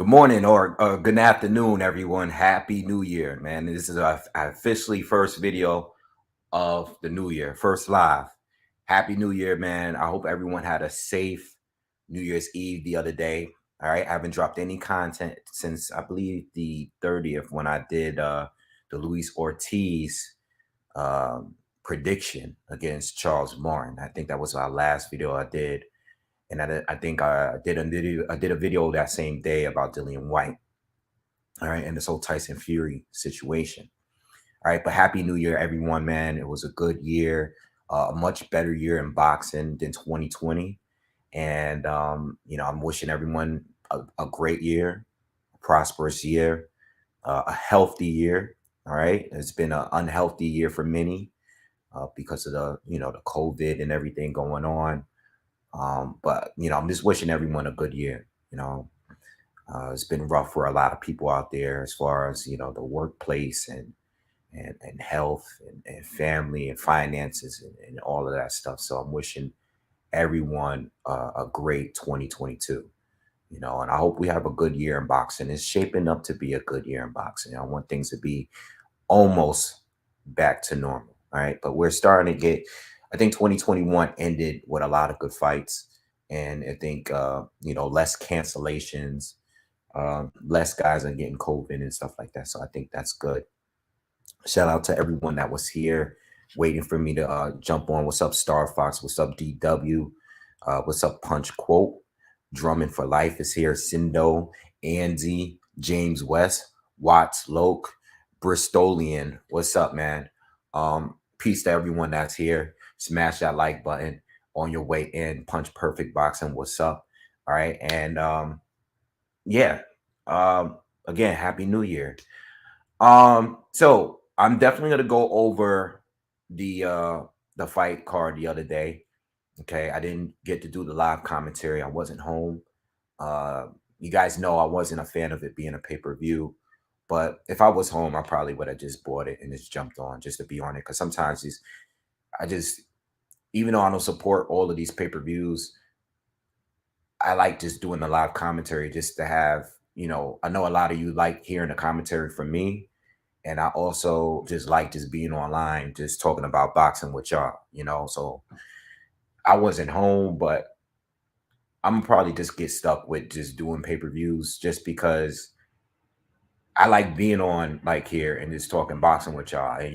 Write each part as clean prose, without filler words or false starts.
Good morning or good afternoon, everyone. Happy New Year, man. This is our officially first video of the new year, first live. Happy New Year, man. I hope everyone had a safe New Year's Eve the other day. All right. I haven't dropped any content since I believe the 30th when I did the Luis Ortiz um, prediction against Charles Martin. I think that was our last video I did. And I think I did a video that same day about Dillian White. All right, and this whole Tyson Fury situation. All right, but Happy New Year, everyone, man. It was a good year, a much better year in boxing than 2020. And I'm wishing everyone a great year, a prosperous year, a healthy year. All right, it's been an unhealthy year for many because of the COVID and everything going on. But I'm just wishing everyone a good year. It's been rough for a lot of people out there as far as the workplace and health and family and finances and all of that stuff. So I'm wishing everyone a great 2022. And I hope we have a good year in boxing. It's shaping up to be a good year in boxing. I want things to be almost back to normal. All right, but we're starting to get. I think 2021 ended with a lot of good fights, and I think less cancellations, less guys are getting COVID and stuff like that. So I think that's good. Shout out to everyone that was here waiting for me to jump on. What's up, Star Fox? What's up, DW? What's up, Punch Quote? Drumming for Life is here. Sindo, Andy, James West, Watts, Loke, Bristolian. What's up, man? Peace to everyone that's here. Smash that like button on your way in. Punch Perfect Boxing. What's up? All right. And yeah. Again, Happy New Year. So I'm definitely gonna go over the fight card the other day. Okay, I didn't get to do the live commentary. I wasn't home. You guys know I wasn't a fan of it being a pay-per-view, but if I was home, I probably would have just bought it and just jumped on just to be on it. Because sometimes I just, even though I don't support all of these pay-per-views, I like just doing the live commentary just to have, I know a lot of you like hearing the commentary from me. And I also just like just being online, just talking about boxing with y'all. So I wasn't home, but I'm probably just get stuck with just doing pay-per-views just because I like being on like here and just talking boxing with y'all. And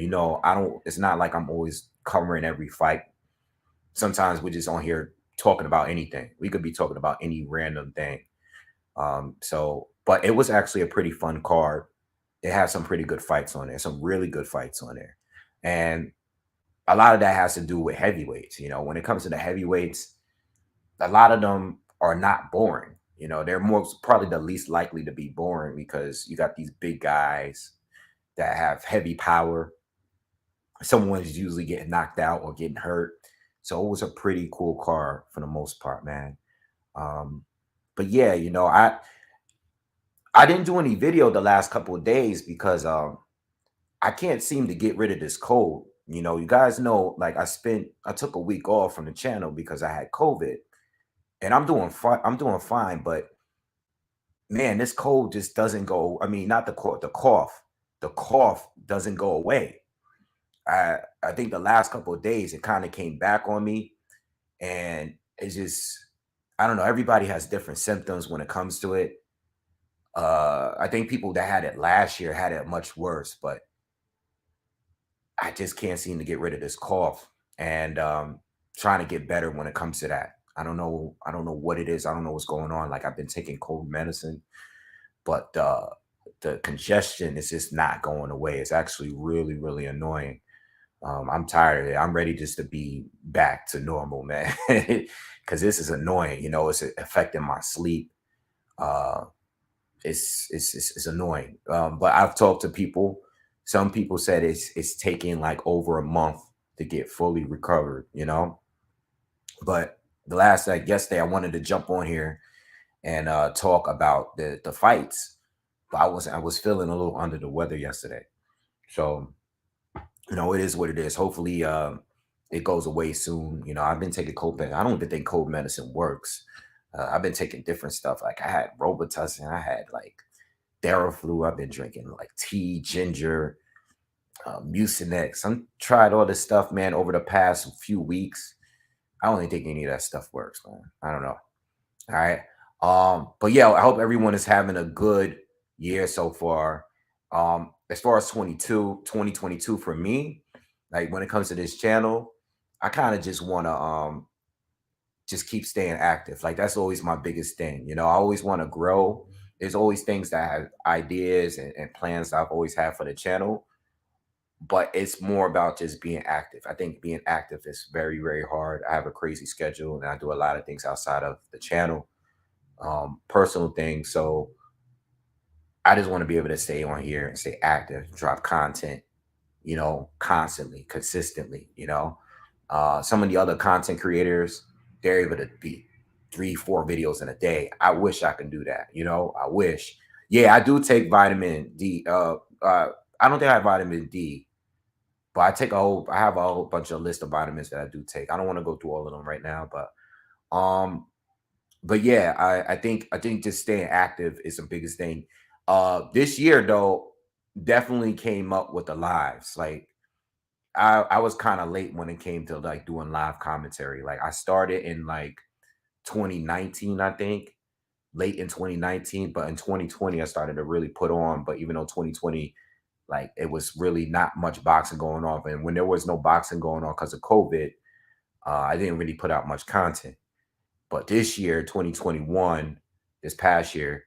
it's not like I'm always covering every fight. Sometimes we're just on here talking about anything. We could be talking about any random thing. But it was actually a pretty fun card. It had some pretty good fights on there, some really good fights on there. And a lot of that has to do with heavyweights. When it comes to the heavyweights, a lot of them are not boring. They're probably the least likely to be boring because you got these big guys that have heavy power. Someone's usually getting knocked out or getting hurt. So it was a pretty cool card for the most part, man. But yeah, I didn't do any video the last couple of days because I can't seem to get rid of this cold. You guys know, like I took a week off from the channel because I had COVID, and I'm doing fine. I'm doing fine, but man, this cold just doesn't go. I mean, not the cough, the cough. The cough doesn't go away. I think the last couple of days it kind of came back on me, and it's just I don't know. Everybody has different symptoms when it comes to it. I think people that had it last year had it much worse, but I just can't seem to get rid of this cough and trying to get better when it comes to that. I don't know. I don't know what it is. I don't know what's going on. Like I've been taking cold medicine, but the congestion is just not going away. It's actually really, really annoying. I'm tired of it. I'm ready just to be back to normal, man, because this is annoying. It's affecting my sleep. Uh, it's annoying. But I've talked to people. Some people said it's taking like over a month to get fully recovered. But like yesterday, I wanted to jump on here and talk about the fights, but I was feeling a little under the weather yesterday. So it is what it is. Hopefully, it goes away soon. I've been taking cold medicine. I don't even think cold medicine works. I've been taking different stuff. Like I had Robitussin, I had like Theraflu. I've been drinking like tea, ginger, Mucinex. I'm tried all this stuff, man, over the past few weeks. I don't think any of that stuff works, man. I don't know. All right. But yeah, I hope everyone is having a good year so far. As far as 2022 for me, like when it comes to this channel, I kind of just want to just keep staying active. Like that's always my biggest thing. You know, I always want to grow. There's always things that I have ideas and plans that I've always had for the channel, but it's more about just being active. I think being active is very, very hard. I have a crazy schedule and I do a lot of things outside of the channel, personal things. So I just want to be able to stay on here and stay active, drop content, you know, constantly, consistently, you know. Some of the other content creators, they're able to be 3, 4 videos in a day. I wish I could do that, you know. I wish. Yeah, I do take vitamin D. I don't think I have vitamin D, but I have a whole bunch of list of vitamins that I do take. I don't want to go through all of them right now, um, but yeah, I think just staying active is the biggest thing. This year though, definitely came up with the lives. Like I was kind of late when it came to like doing live commentary. Like I started in like 2019, I think, late in 2019, but in 2020 I started to really put on. But even though 2020, like it was really not much boxing going on, and when there was no boxing going on because of COVID, I didn't really put out much content. But this year, 2021, this past year,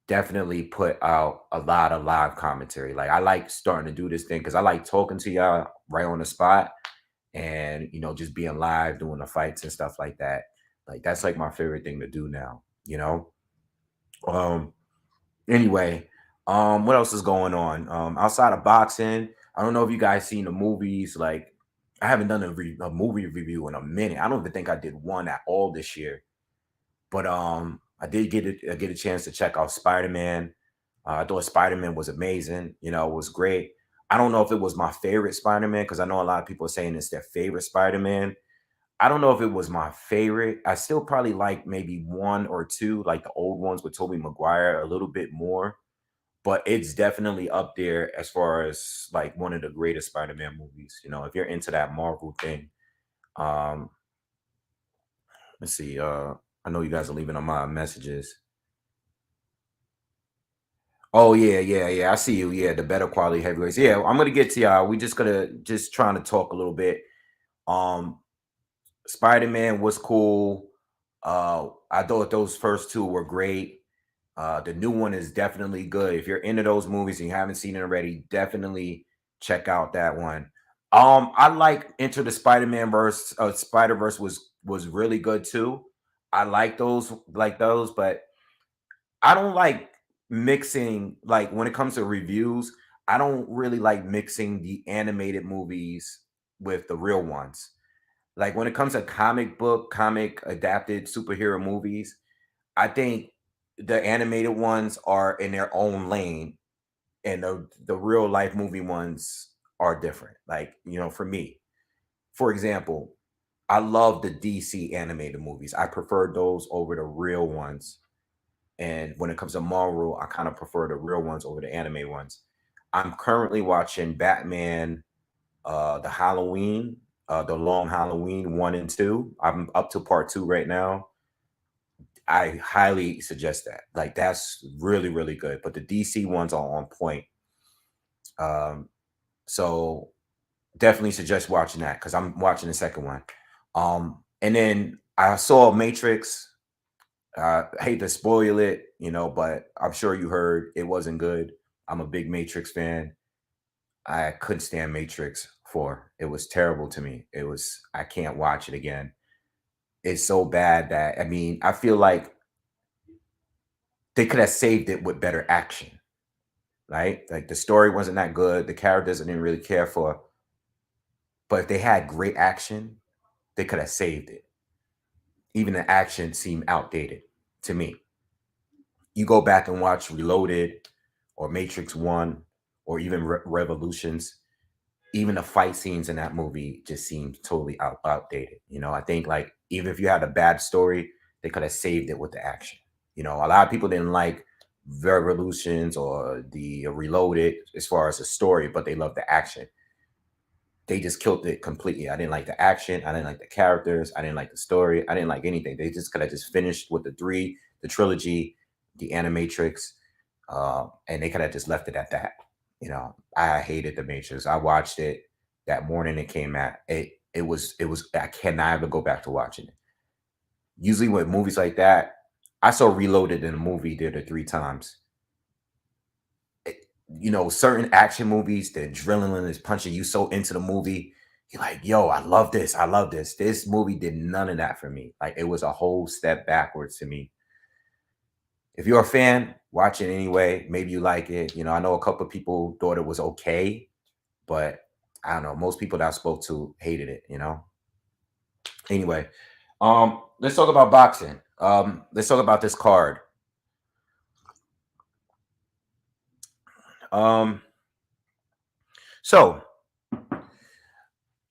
definitely put out a lot of live commentary. Like I like starting to do this thing because I like talking to y'all right on the spot and you know, just being live, doing the fights and stuff like that. Like that's like my favorite thing to do now, you know? Um anyway, what else is going on? Outside of boxing, I don't know if you guys seen the movies. Like I haven't done a movie review in a minute. I don't even think I did one at all this year. But I did get a chance to check out Spider-Man. I thought Spider-Man was amazing. You know, it was great. I don't know if it was my favorite Spider-Man because I know a lot of people are saying it's their favorite Spider-Man. I don't know if it was my favorite. I still probably like maybe one or two, like the old ones with Tobey Maguire, a little bit more. But it's definitely up there as far as like one of the greatest Spider-Man movies. You know, if you're into that Marvel thing. Um, let's see. I know you guys are leaving on my messages. Oh yeah, yeah, yeah. I see you. Yeah, the better quality heavyweights. Yeah, I'm gonna get to y'all. We just gonna just trying to talk a little bit. Um, Spider-Man was cool. I thought those first two were great. The new one is definitely good. If you're into those movies and you haven't seen it already, definitely check out that one. I like Enter the Spider-Man verse. Spider-Verse was really good too. I like those, but I don't like mixing, like when it comes to reviews, I don't really like mixing the animated movies with the real ones. Like when it comes to comic adapted superhero movies, I think the animated ones are in their own lane and the real life movie ones are different. Like, you know, for me, for example, I love the DC animated movies. I prefer those over the real ones, and when it comes to Marvel, I kind of prefer the real ones over the anime ones. I'm currently watching Batman, the Long Halloween 1 and 2. I'm up to part 2 right now. I highly suggest that. Like that's really, really good. But the DC ones are on point. Um, so definitely suggest watching that because I'm watching the second one. And then I saw Matrix. I hate to spoil it, you know, but I'm sure you heard it wasn't good. I'm a big Matrix fan. I couldn't stand Matrix 4. It was terrible to me. I can't watch it again. It's so bad that, I mean, I feel like they could have saved it with better action, right? Like the story wasn't that good. The characters I didn't really care for. But if they had great action, they could have saved it. Even the action seemed outdated to me. You go back and watch Reloaded or Matrix 1 or even Revolutions, even the fight scenes in that movie just seemed totally outdated. You know, I think like even if you had a bad story, they could have saved it with the action. You know, a lot of people didn't like Revolutions or the Reloaded as far as the story, but they loved the action. They just killed it completely. I didn't like the action. I didn't like the characters. I didn't like the story. I didn't like anything. They just could have just finished with the trilogy, the Animatrix, and they could have just left it at that. You know, I hated the Matrix. I watched it that morning it came out. It was. I cannot ever go back to watching it. Usually with movies like that, I saw Reloaded in a movie theater 3 times. You know, certain action movies, the adrenaline is punching you so into the movie. You're like, yo, I love this. I love this. This movie did none of that for me. Like, it was a whole step backwards to me. If you're a fan, watch it anyway. Maybe you like it. You know, I know a couple of people thought it was okay, but I don't know. Most people that I spoke to hated it, you know. Anyway, let's talk about boxing. Let's talk about this card. Um, so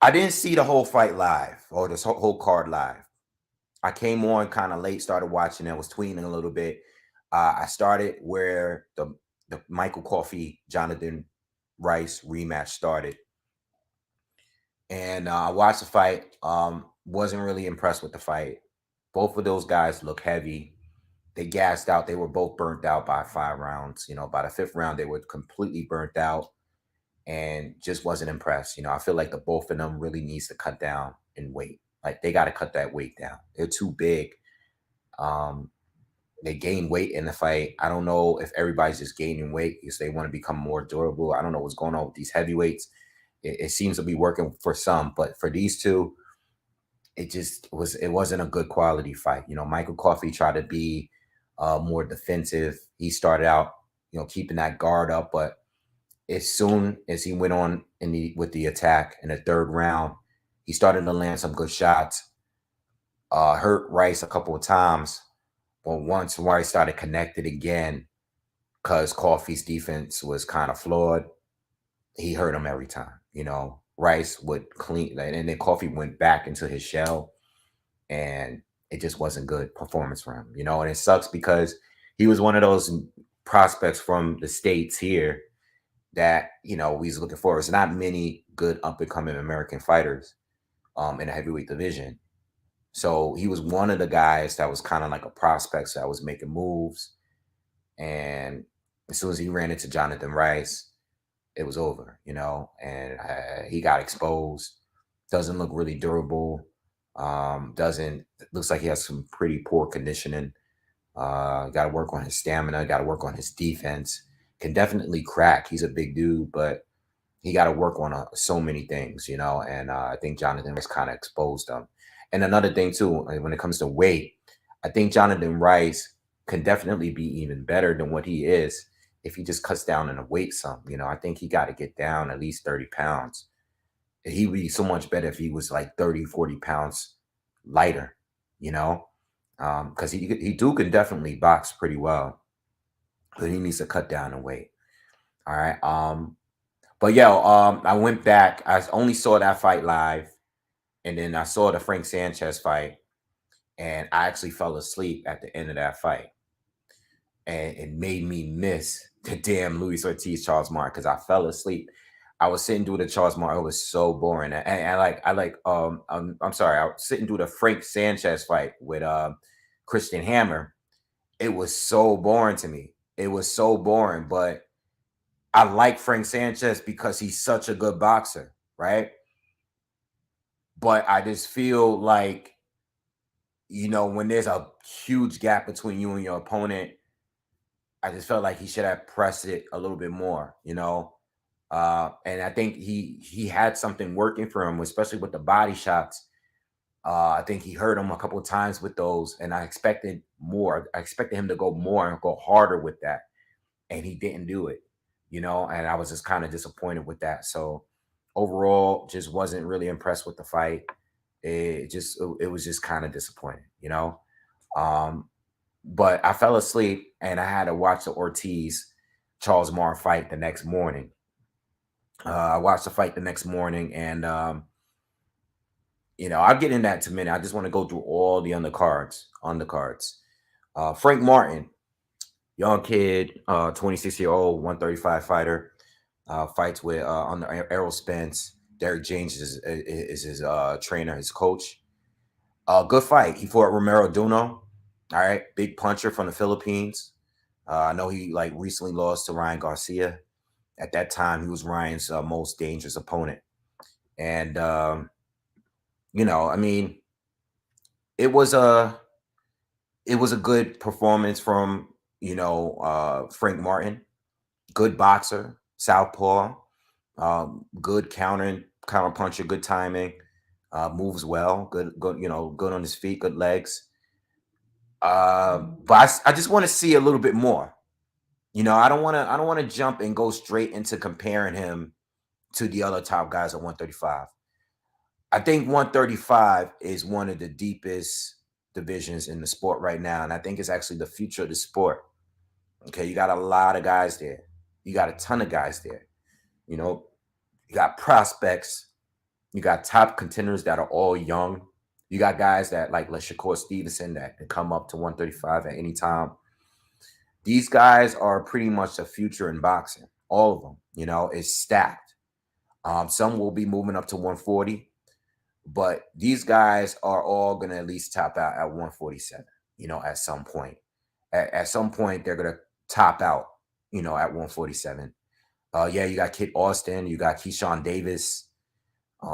I didn't see the whole fight live or this whole card live. I came on kind of late, started watching it, was tweeting a little bit. I started where the Michael Coffey Jonathan Rice rematch started, and I watched the fight. Wasn't really impressed with the fight. Both of those guys look heavy. They gassed out. They were both burnt out by 5 rounds. You know, by the 5th round, they were completely burnt out and just wasn't impressed. You know, I feel like the both of them really needs to cut down in weight. Like, they got to cut that weight down. They're too big. They gain weight in the fight. I don't know if everybody's just gaining weight because they want to become more durable. I don't know what's going on with these heavyweights. It seems to be working for some, but for these two, it wasn't a good quality fight. You know, Michael Coffey tried to be more defensive. He started out, you know, keeping that guard up, but as soon as he went on with the attack in the 3rd round, he started to land some good shots. Hurt Rice a couple of times, but once Rice started connected again, because Coffey's defense was kind of flawed, he hurt him every time. You know, Rice would clean, and then Coffey went back into his shell, and it just wasn't good performance for him. You know, and it sucks because he was one of those prospects from the States here that, you know, we was looking for. There's not many good up and coming American fighters in the heavyweight division. So he was one of the guys that was kind of like a prospect that was making moves. And as soon as he ran into Jonathan Rice, it was over, you know, and he got exposed. Doesn't look really durable. Doesn't looks like he has some pretty poor conditioning. Got to work on his stamina. Got to work on his defense. Can definitely crack. He's a big dude, but he got to work on so many things, you know. And I think Jonathan Rice kind of exposed him. And another thing too, when it comes to weight, I think Jonathan Rice can definitely be even better than what he is if he just cuts down in the weight some. You know, I think he got to get down at least 30 pounds. He would be so much better if he was like 30, 40 pounds lighter, you know, because he can definitely box pretty well, but he needs to cut down in weight. All right. But yeah, I went back. I only saw that fight live, and then I saw the Frank Sanchez fight, and I actually fell asleep at the end of that fight, and it made me miss the damn Luis Ortiz Charles Martin because I fell asleep. I was sitting through the Charles Martin. It was so boring. And I'm sorry. I was sitting through the Frank Sanchez fight with Christian Hammer. It was so boring to me. It was so boring, but I like Frank Sanchez because he's such a good boxer, right? But I just feel like, you know, when there's a huge gap between you and your opponent, I just felt like he should have pressed it a little bit more, you know. And I think he had something working for him, especially with the body shots. I think he hurt him a couple of times with those, and I expected more. I expected him to go more and go harder with that, and he didn't do it, you know. And I was just kind of disappointed with that. So overall, just wasn't really impressed with the fight. It was just kind of disappointing, you know. But I fell asleep, and I had to watch the Ortiz Charles Marr fight the next morning. I watched the fight the next morning, and I'll get in that in a minute. I just want to go through all the undercards. Frank Martin, young kid, 26-year-old, 135 fighter, fights with under Errol Spence. Derek James is his trainer, his coach. Good fight. He fought Romero Duno. All right, big puncher from the Philippines. I know he like recently lost to Ryan Garcia. At that time, he was Ryan's most dangerous opponent. And I mean, it was a good performance from Frank Martin. Good boxer, southpaw, good counter puncher, good timing, moves well, good, good on his feet, good legs. But I just want to see a little bit more. I don't want to jump and go straight into comparing him to the other top guys at 135. I think 135 is one of the deepest divisions in the sport right now, and I think it's actually the future of the sport. Okay, you got a lot of guys there. You got a ton of guys there. You know, you got prospects. You got top contenders that are all young. You got guys that like Shakur Stevenson that can come up to 135 at any time. These guys are pretty much the future in boxing. All of them, it's stacked. Some will be moving up to 140, but these guys are all going to at least top out at 147, at some point. At some point, they're going to top out, at 147. Yeah, you got Kid Austin, you got Keyshawn Davis, you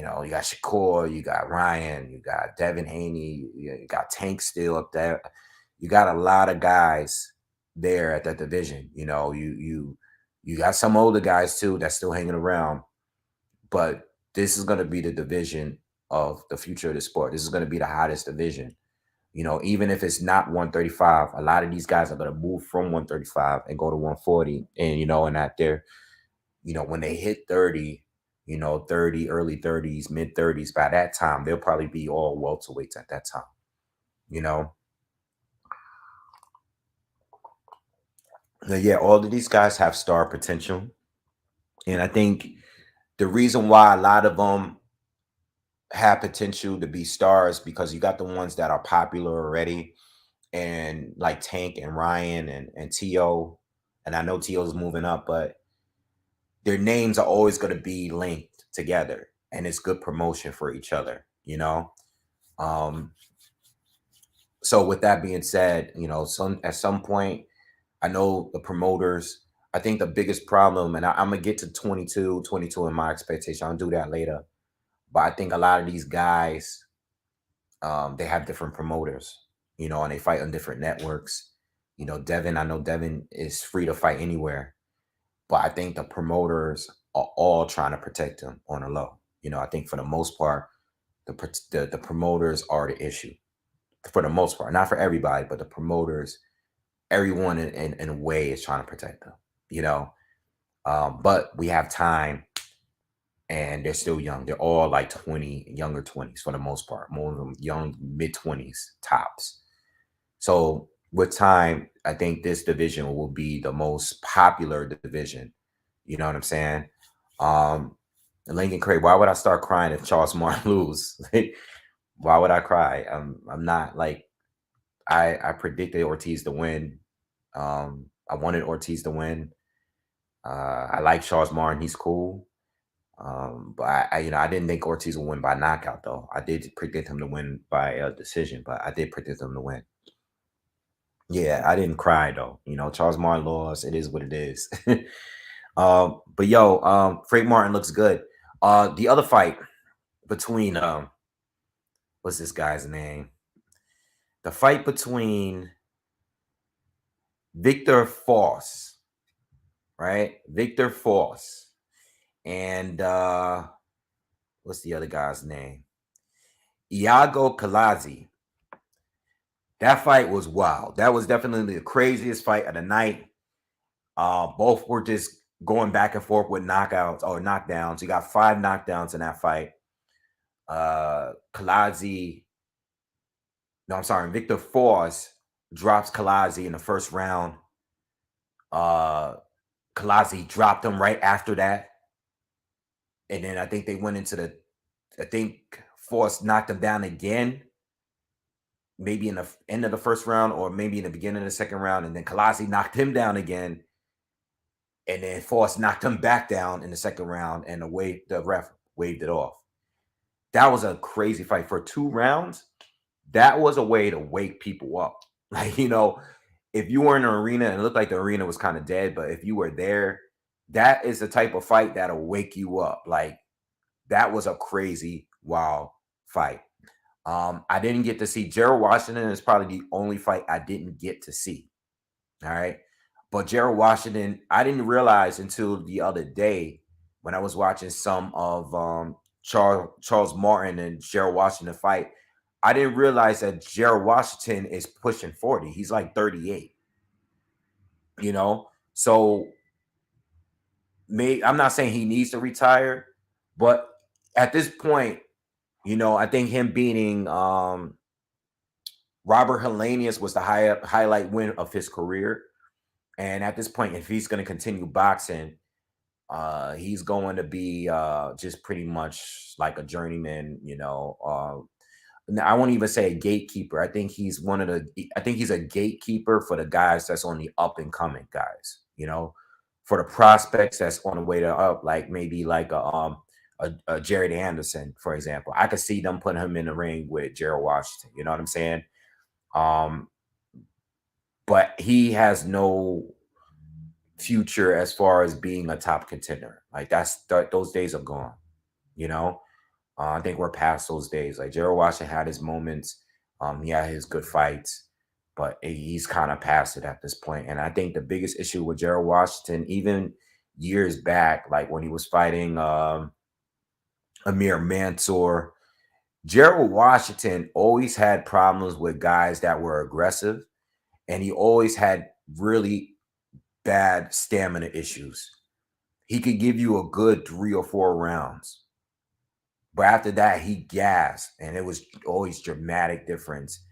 got Shakur, you got Ryan, you got Devin Haney, you got Tank still up there. You got a lot of guys there at that division. You got some older guys too that's still hanging around, but this is going to be the division of the future of the sport. This is going to be the hottest division. Even if it's not 135, a lot of these guys are going to move from 135 and go to 140. And that they're, when they hit 30, 30, early 30s, mid 30s, by that time, they'll probably be all welterweights at that time. Yeah, all of these guys have star potential. And I think the reason why a lot of them have potential to be stars because you got the ones that are popular already, and like Tank and Ryan and T.O. And I know T.O.'s moving up, but their names are always going to be linked together, and it's good promotion for each other, So with that being said, at some point, I know the promoters, I think the biggest problem, and I'm going to get to 22 in my expectation. I'll do that later. But I think a lot of these guys, they have different promoters, and they fight on different networks. I know Devin is free to fight anywhere, but I think the promoters are all trying to protect him on the low. I think for the most part, the promoters are the issue for the most part, not for everybody, but the promoters, everyone in a way is trying to protect them, but we have time. And they're still young. They're all like 20, younger 20s for the most part. More of them young, mid 20s tops. So with time, I think this division will be the most popular division. You know what I'm saying? Lincoln Craig, why would I start crying if Charles Martin lose? Why would I cry? I'm not like I predicted Ortiz to win. I wanted Ortiz to win. I like Charles Martin. He's cool. But I didn't think Ortiz would win by knockout though. I did predict him to win by a decision, but I did predict him to win. Yeah, I didn't cry though. Charles Martin lost. It is what it is. But Frank Martin looks good. The other fight between what's this guy's name? The fight between Victor Foss, right? Victor Foss and what's the other guy's name? Iago Kalazi. That fight was wild. That was definitely the craziest fight of the night. Both were just going back and forth with knockouts or knockdowns. You got 5 knockdowns in that fight. Victor Foss drops Kalazi in the first round. Kalazi dropped him right after that. And then I think they went into the I think Force knocked him down again, maybe in the end of the first round or maybe in the beginning of the second round, and then Colossi knocked him down again, and then Force knocked him back down in the second round, and the ref waved it off. That was a crazy fight for 2 rounds. That was a way to wake people up. Like, if you were in an arena and it looked like the arena was kind of dead, but if you were there, that is the type of fight that'll wake you up. Like, that was a crazy, wild fight. I didn't get to see Gerald Washington. Is probably the only fight I didn't get to see. All right. But Gerald Washington, I didn't realize until the other day when I was watching some of Charles Martin and Gerald Washington fight. I didn't realize that Gerald Washington is pushing 40. He's like 38. So I'm not saying he needs to retire, but at this point, I think him beating Robert Helenius was the highlight win of his career. And at this point, if he's going to continue boxing, he's going to be just pretty much like a journeyman, I won't even say a gatekeeper. I think he's a gatekeeper for the guys that's on the up and coming guys, for the prospects that's on the way to up, like maybe like a Jared Anderson, for example. I could see them putting him in the ring with Gerald Washington. You know what I'm saying? But he has no future as far as being a top contender. Like those days are gone. I think we're past those days. Like Gerald Washington had his moments. He had his good fights, but he's kind of past it at this point. And I think the biggest issue with Gerald Washington, even years back, like when he was fighting Amir Mansour, Gerald Washington always had problems with guys that were aggressive, and he always had really bad stamina issues. He could give you a good 3 or 4 rounds, but after that, he gassed, and it was always dramatic difference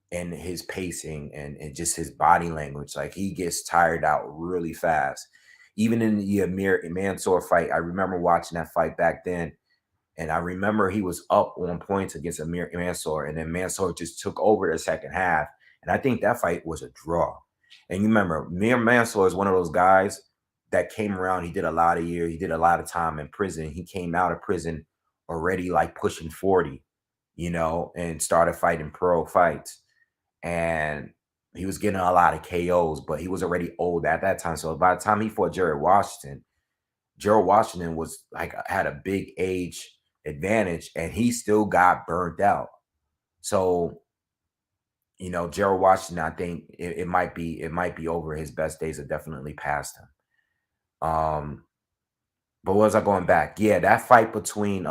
in his pacing and just his body language. Like, he gets tired out really fast. Even in the Amir Mansour fight, I remember watching that fight back then, and I remember he was up on points against Amir Mansour, and then Mansour just took over the second half, and I think that fight was a draw. And you remember, Amir Mansour is one of those guys that came around. He did a lot of years. He did a lot of time in prison. He came out of prison already like pushing 40, and started fighting pro fights. And he was getting a lot of KOs, but he was already old at that time. So by the time he fought Gerald Washington was like had a big age advantage, and he still got burnt out. So, Gerald Washington, I think it might be over. His best days are definitely past him. But was I going back? Yeah, that fight between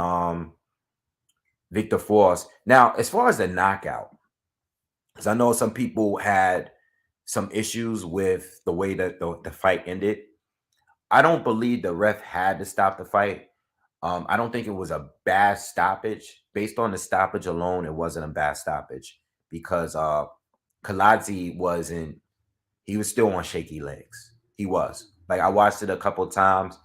Victor Force. Now, as far as the knockout, because I know some people had some issues with the way that the fight ended. I don't believe the ref had to stop the fight. I don't think it was a bad stoppage. Based on the stoppage alone, it wasn't a bad stoppage because Kaladze he was still on shaky legs. He was. Like, I watched it a couple of times.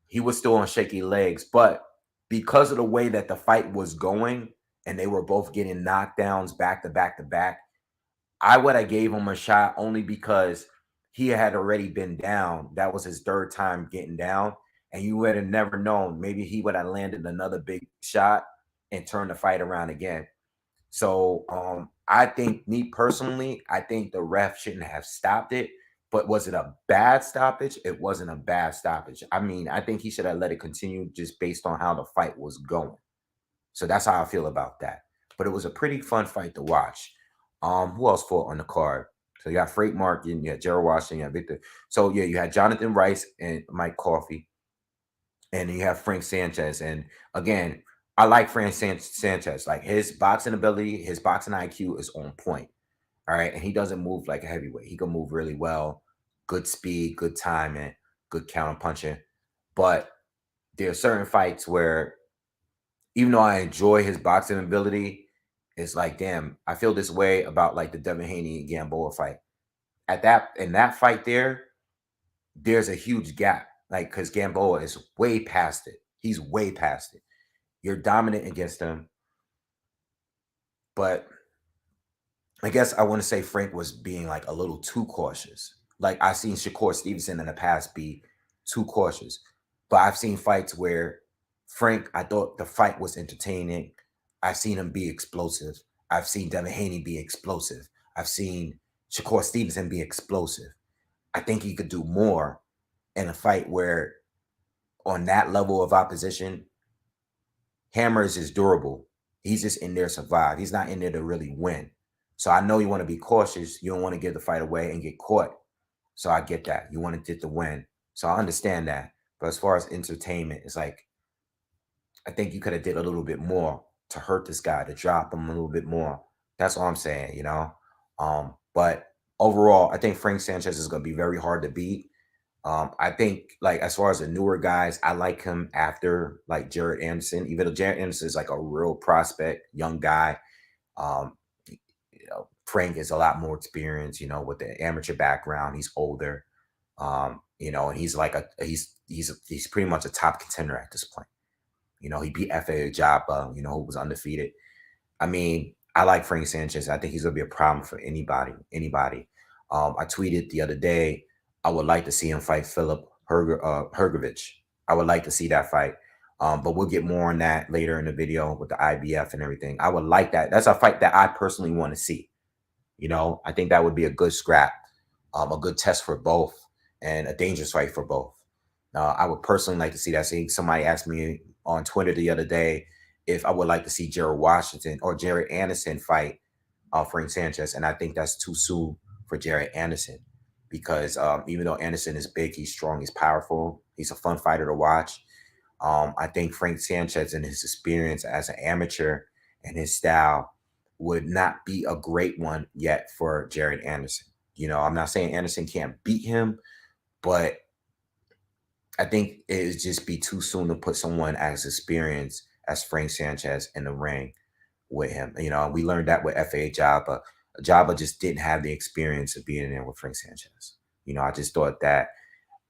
He was still on shaky legs, but because of the way that the fight was going and they were both getting knockdowns back to back to back, I would have gave him a shot only because he had already been down. That was his third time getting down, and you would have never known. Maybe he would have landed another big shot and turned the fight around again. So I think, me personally, I think the ref shouldn't have stopped it. But was it a bad stoppage? It wasn't a bad stoppage. I mean, I think he should have let it continue just based on how the fight was going. So that's how I feel about that. But it was a pretty fun fight to watch. Who else fought on the card? So you got Frank Martin, you had Gerald Washington, you had Victor. So yeah, you had Jonathan Rice and Mike Coffey, and you have Frank Sanchez. And again, I like Frank Sanchez. Like, his boxing ability, his boxing IQ is on point. All right. And he doesn't move like a heavyweight. He can move really well. Good speed, good timing, good counter punching. But there are certain fights where, even though I enjoy his boxing ability, it's like, damn, I feel this way about like the Devin Haney and Gamboa fight. In that fight there's a huge gap. Like, because Gamboa is way past it. He's way past it. You're dominant against him, but I guess I want to say Frank was being like a little too cautious. Like I've seen Shakur Stevenson in the past be too cautious, but I've seen fights where Frank, I thought the fight was entertaining. I've seen him be explosive. I've seen Devin Haney be explosive. I've seen Shakur Stevenson be explosive. I think he could do more in a fight where on that level of opposition, Hammers is durable. He's just in there to survive. He's not in there to really win. So I know you want to be cautious. You don't want to give the fight away and get caught. So I get that. You want to get the win. So I understand that. But as far as entertainment, it's like I think you could have did a little bit more to hurt this guy, to drop him a little bit more. That's all I'm saying, you know. But overall, I think Frank Sanchez is going to be very hard to beat. I think like as far as the newer guys, I like him after like Jared Anderson, even though Jared Anderson is like a real prospect, young guy. Um, Frank is a lot more experienced, with the amateur background. He's older, and he's like he's pretty much a top contender at this point. He beat F.A. Japa, who was undefeated. I mean, I like Frank Sanchez. I think he's gonna be a problem for anybody. Anybody. I tweeted the other day. I would like to see him fight Philip Hergovich. I would like to see that fight. But we'll get more on that later in the video with the IBF and everything. I would like that. That's a fight that I personally want to see. I think that would be a good scrap, a good test for both, and a dangerous fight for both. I would personally like to see that. See, somebody asked me on Twitter the other day if I would like to see Jared Washington or Jared Anderson fight Frank Sanchez, and I think that's too soon for Jared Anderson because even though Anderson is big, he's strong, he's powerful, he's a fun fighter to watch. I think Frank Sanchez and his experience as an amateur and his style would not be a great one yet for Jared Anderson. I'm not saying Anderson can't beat him, but I think it would just be too soon to put someone as experienced as Frank Sanchez in the ring with him. We learned that with F.A. Jaba. Jaba just didn't have the experience of being in there with Frank Sanchez. I just thought that,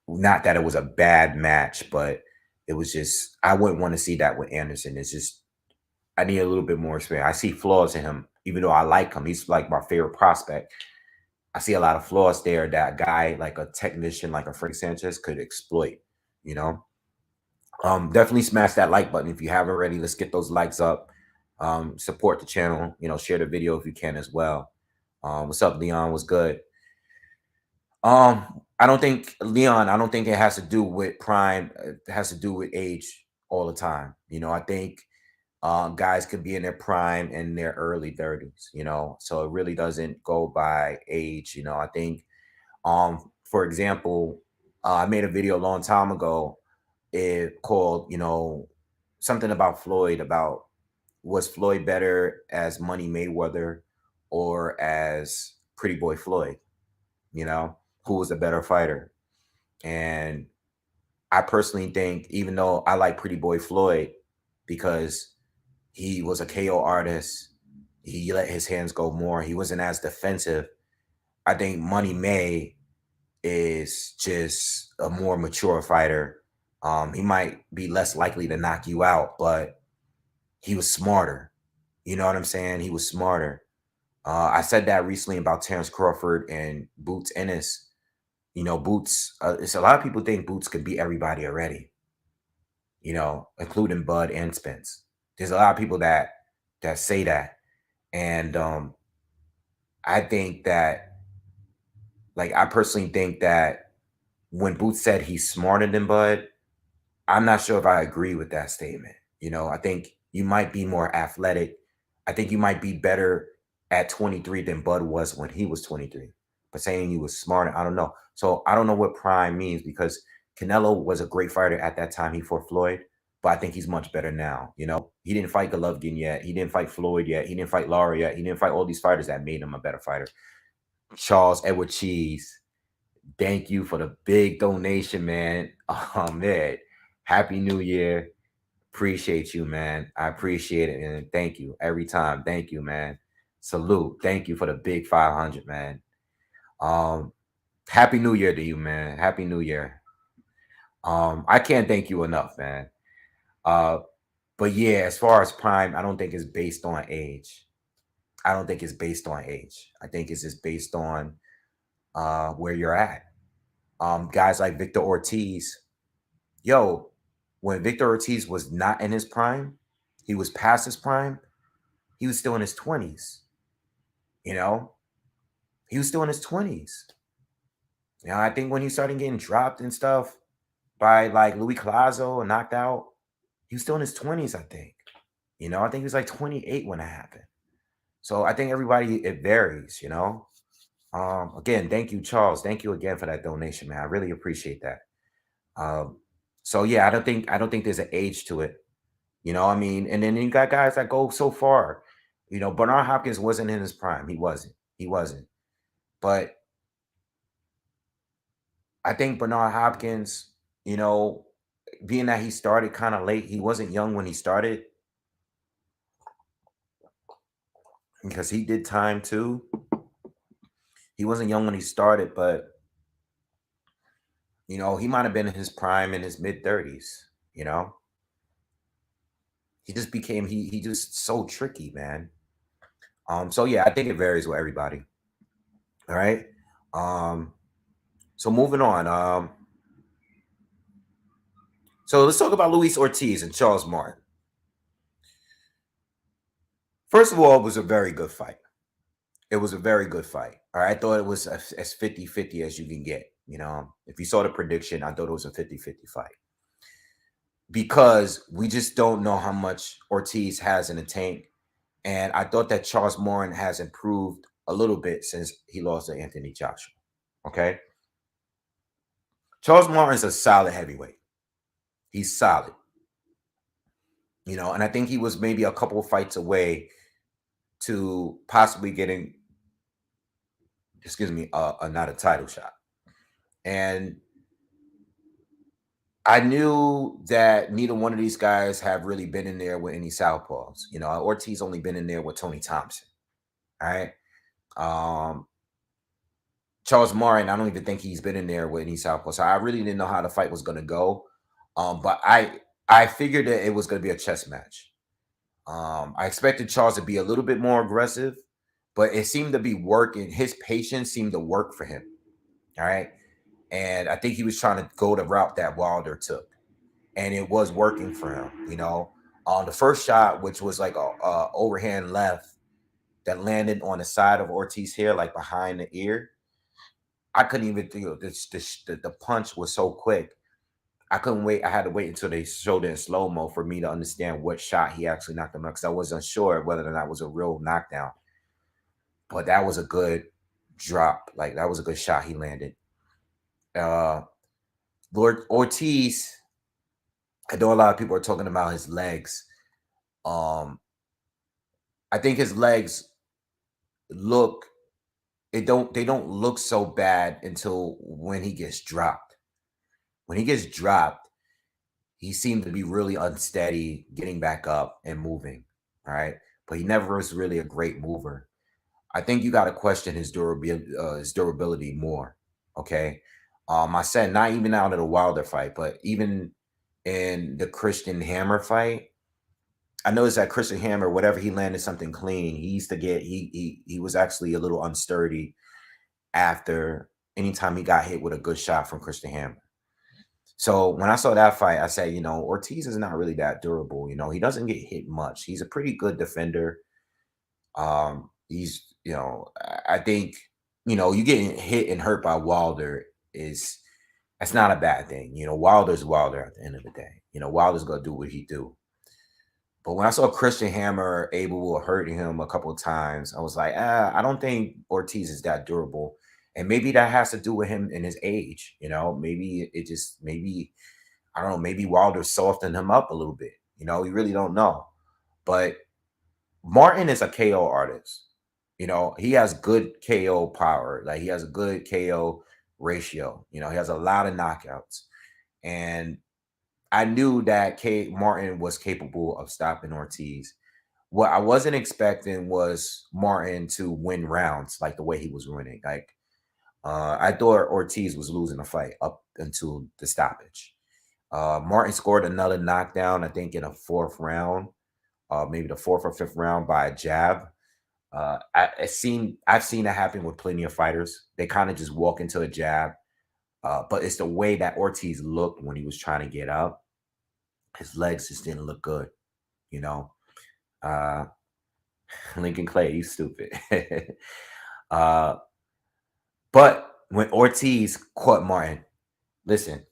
not that it was a bad match, but it was just, I wouldn't want to see that with Anderson. It's just, I need a little bit more experience. I see flaws in him, even though I like him. He's like my favorite prospect. I see a lot of flaws there that a guy like a technician like a Frank Sanchez could exploit, you know? Definitely smash that like button if you haven't already. Let's get those likes up. Support the channel, share the video if you can as well. What's up, Leon? What's good? I don't think it has to do with prime. It has to do with age all the time. I think guys could be in their prime in their early 30s, so it really doesn't go by age. I think, for example, I made a video a long time ago called, something about Floyd, about was Floyd better as Money Mayweather or as Pretty Boy Floyd, who was a better fighter. And I personally think, even though I like Pretty Boy Floyd because he was a KO artist, he let his hands go more, he wasn't as defensive, I think Money May is just a more mature fighter. He might be less likely to knock you out, but he was smarter. You know what I'm saying? He was smarter. I said that recently about Terrence Crawford and Boots Ennis. Boots, it's a lot of people think Boots could beat everybody already, including Bud and Spence. There's a lot of people that say that. And I think that, like, I personally think that when Boots said he's smarter than Bud, I'm not sure if I agree with that statement. I think you might be more athletic. I think you might be better at 23 than Bud was when he was 23. But saying he was smarter, I don't know. So I don't know what prime means, because Canelo was a great fighter at that time he fought Floyd, but I think he's much better now. He didn't fight Golovkin yet. He didn't fight Floyd yet. He didn't fight Lara yet. He didn't fight all these fighters that made him a better fighter. Charles Edward Cheese, thank you for the big donation, man. Oh, man. Happy New Year. Appreciate you, man. I appreciate it, and thank you every time. Thank you, man. Salute. Thank you for the big 500, man. Happy New Year to you, man. Happy New Year. I can't thank you enough, man. But yeah, as far as prime, I don't think it's based on age. I don't think it's based on age. I think it's just based on where you're at. Guys like Victor Ortiz, yo, when Victor Ortiz was not in his prime, he was past his prime, he was still in his 20s. You know, he was still in his 20s. You know, I think when he started getting dropped and stuff by like Louis Collazo and knocked out, he was still in his 20s, I think. You know, I think he was like 28 when that happened. So I think everybody, it varies, you know. Again, thank you, Charles. Thank you again for that donation, man. I really appreciate that. Um, so yeah, I don't think there's an age to it. You know, I mean, and then you got guys that go so far. You know, Bernard Hopkins wasn't in his prime. He wasn't. He wasn't. But I think Bernard Hopkins, you know, being that he started kind of late, he wasn't young when he started because he did time too. He wasn't young when he started, but you know, he might have been in his prime in his mid 30s, you know. He just became he just so tricky, man. So yeah, I think it varies with everybody. All right. Um, so moving on. So let's talk about Luis Ortiz and Charles Martin. First of all, it was a very good fight. It was a very good fight. All right. I thought it was as 50-50 as you can get. You know, if you saw the prediction, I thought it was a 50-50 fight. Because we just don't know how much Ortiz has in the tank. And I thought that Charles Martin has improved a little bit since he lost to Anthony Joshua. Okay. Charles Martin's a solid heavyweight. He's solid. You know, and I think he was maybe a couple of fights away to possibly getting, excuse me, not a title shot. And I knew that neither one of these guys have really been in there with any southpaws. You know, Ortiz only been in there with Tony Thompson. All right. Um, Charles Martin, I don't even think he's been in there with any southpaw. So I really didn't know how the fight was going to go. But I figured that it was going to be a chess match. I expected Charles to be a little bit more aggressive, but it seemed to be working. His patience seemed to work for him. All right. And I think he was trying to go the route that Wilder took. And it was working for him, you know. On the first shot, which was like a overhand left that landed on the side of Ortiz's hair, like behind the ear. I couldn't even think of this. The punch was so quick. I couldn't wait. I had to wait until they showed it in slow mo for me to understand what shot he actually knocked him out because I wasn't sure whether or not it was a real knockdown. But that was a good drop. Like that was a good shot he landed. Uh, Lord Ortiz. I know a lot of people are talking about his legs. Um, I think his legs look they don't look so bad until when he gets dropped. When he gets dropped, he seemed to be really unsteady, getting back up and moving. All right. But he never was really a great mover. I think you got to question his durability more. Okay. I said not even out of the Wilder fight, but even in the Christian Hammer fight, I noticed that Christian Hammer, whatever he landed something clean, he used to get he was actually a little unsturdy after anytime he got hit with a good shot from Christian Hammer. So when I saw that fight, I said, you know, Ortiz is not really that durable. You know, he doesn't get hit much. He's a pretty good defender. He's, you know, I think, you know, you getting hit and hurt by Wilder is that's not a bad thing. You know, Wilder's Wilder at the end of the day. You know, Wilder's gonna do what he do. But when I saw Christian Hammer able to hurt him a couple of times, I was like, I don't think Ortiz is that durable. And maybe that has to do with him and his age. You know, maybe it just maybe I don't know, maybe Wilder softened him up a little bit. You know, we really don't know. But Martin is a KO artist. You know, he has good KO power. Like he has a good KO ratio. You know, he has a lot of knockouts. And I knew that K Martin was capable of stopping Ortiz. What I wasn't expecting was Martin to win rounds like the way he was winning. Like I thought Ortiz was losing the fight up until the stoppage. Martin scored another knockdown, I think, in a fourth round, maybe the fourth or fifth round by a jab. I've seen that happen with plenty of fighters. They kind of just walk into a jab, but it's the way that Ortiz looked when he was trying to get up. His legs just didn't look good, you know. Uh, Lincoln Clay, you stupid. uh, but when Ortiz caught Martin, listen,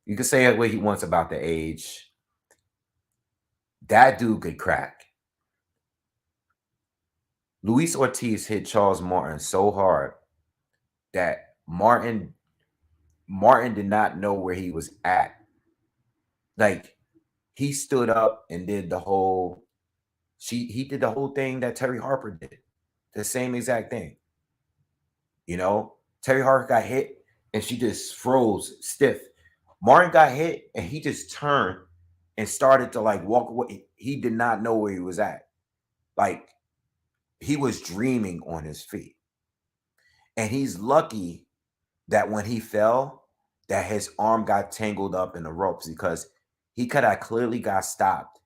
you can say what he wants about the age. That dude could crack. Luis Ortiz hit Charles Martin so hard that Martin did not know where he was at. Like, he stood up and did the whole he did the whole thing that Terry Harper did. The same exact thing. You know, Terry Harper got hit and she just froze stiff. Martin got hit and he just turned and started to like walk away. He did not know where he was at. Like, he was dreaming on his feet. And he's lucky that when he fell, that his arm got tangled up in the ropes, because he could have clearly got stopped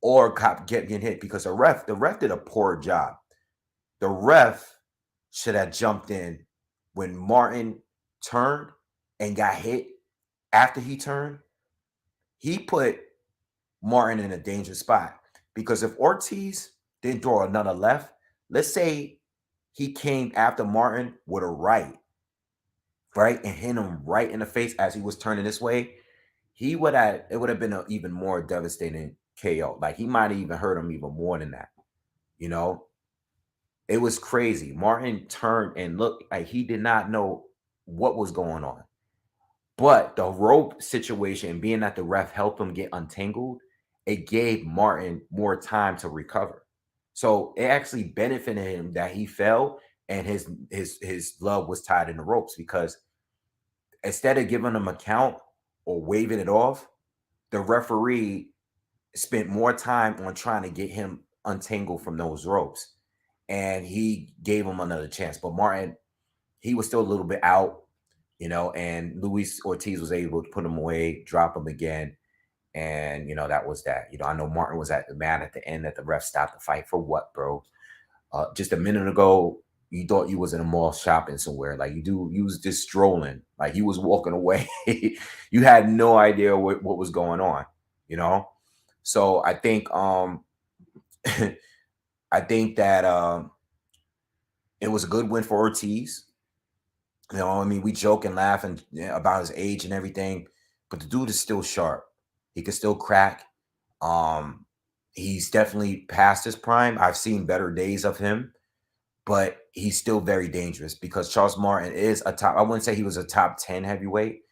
or getting hit, because the ref did a poor job. The ref should have jumped in when Martin turned and got hit. After he turned, he put Martin in a dangerous spot, because if Ortiz didn't throw another left, let's say he came after Martin with a right, and hit him right in the face as he was turning this way, it would have been an even more devastating KO. Like, he might have even hurt him even more than that. You know, it was crazy. Martin turned and looked like he did not know what was going on. But the rope situation, being that the ref helped him get untangled, it gave Martin more time to recover. So it actually benefited him that he fell and his glove was tied in the ropes, because instead of giving him a count or waving it off, the referee spent more time on trying to get him untangled from those ropes. And he gave him another chance. But Martin, he was still a little bit out, and Luis Ortiz was able to put him away, drop him again. And, that was that. I know Martin was mad at the end that the ref stopped the fight. For what, bro? Just a minute ago, you thought you was in a mall shopping somewhere. Like, you was just strolling. Like, you was walking away. You had no idea what was going on, So I think I think that it was a good win for Ortiz. I mean, we joke and laugh about his age and everything, but the dude is still sharp. He can still crack. He's definitely past his prime. I've seen better days of him, but he's still very dangerous, because Charles Martin is I wouldn't say he was a top 10 heavyweight,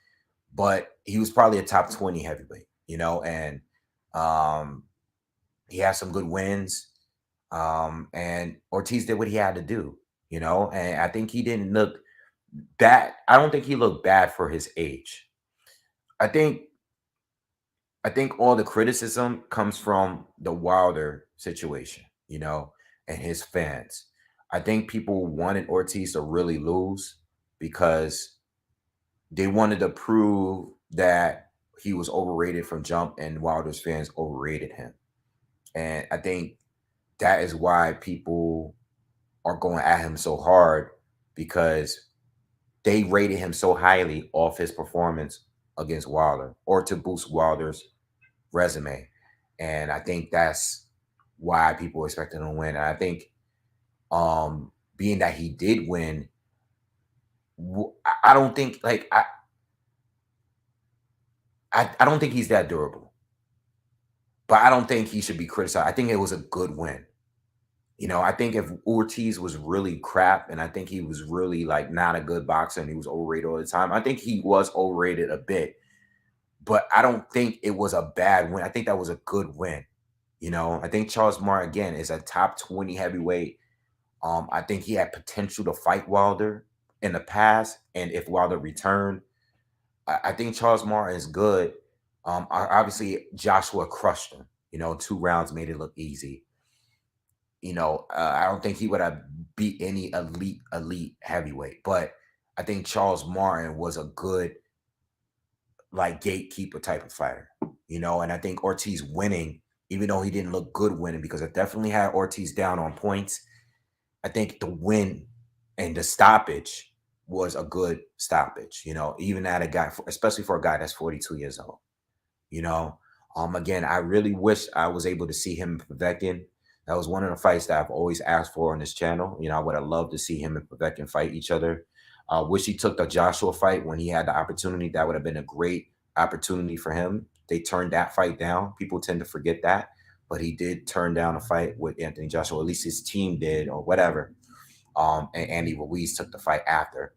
but he was probably a top 20 heavyweight, and he has some good wins. And Ortiz did what he had to do, and I think he didn't look bad. I don't think he looked bad for his age. I think all the criticism comes from the Wilder situation, and his fans. I think people wanted Ortiz to really lose because they wanted to prove that he was overrated from jump, and Wilder's fans overrated him. And I think that is why people are going at him so hard, because they rated him so highly off his performance against Wilder, or to boost Wilder's resume. And I think that's why people expected him to win. And I think being that he did win, I don't think I don't think he's that durable. But I don't think he should be criticized. I think it was a good win. I think if Ortiz was really crap, and I think he was really like not a good boxer and he was overrated all the time, I think he was overrated a bit. But I don't think it was a bad win. I think that was a good win. I think Charles Martin, again, is a top 20 heavyweight. I think he had potential to fight Wilder in the past. And if Wilder returned, I think Charles Martin is good. Obviously, Joshua crushed him. 2 rounds made it look easy. I don't think he would have beat any elite heavyweight. But I think Charles Martin was a good like gatekeeper type of fighter, you know. And I think Ortiz winning, even though he didn't look good winning, because I definitely had Ortiz down on points. I think the win and the stoppage was a good stoppage, you know, even at a guy, especially for a guy that's 42 years old, you know. Again, I really wish I was able to see him in Povetkin. That was one of the fights that I've always asked for on this channel. You know, I would have loved to see him and Povetkin fight each other. Wish he took the Joshua fight when he had the opportunity. That would have been a great opportunity for him. They turned that fight down. People tend to forget that, but he did turn down a fight with Anthony Joshua. At least his team did, or whatever. And Andy Ruiz took the fight after.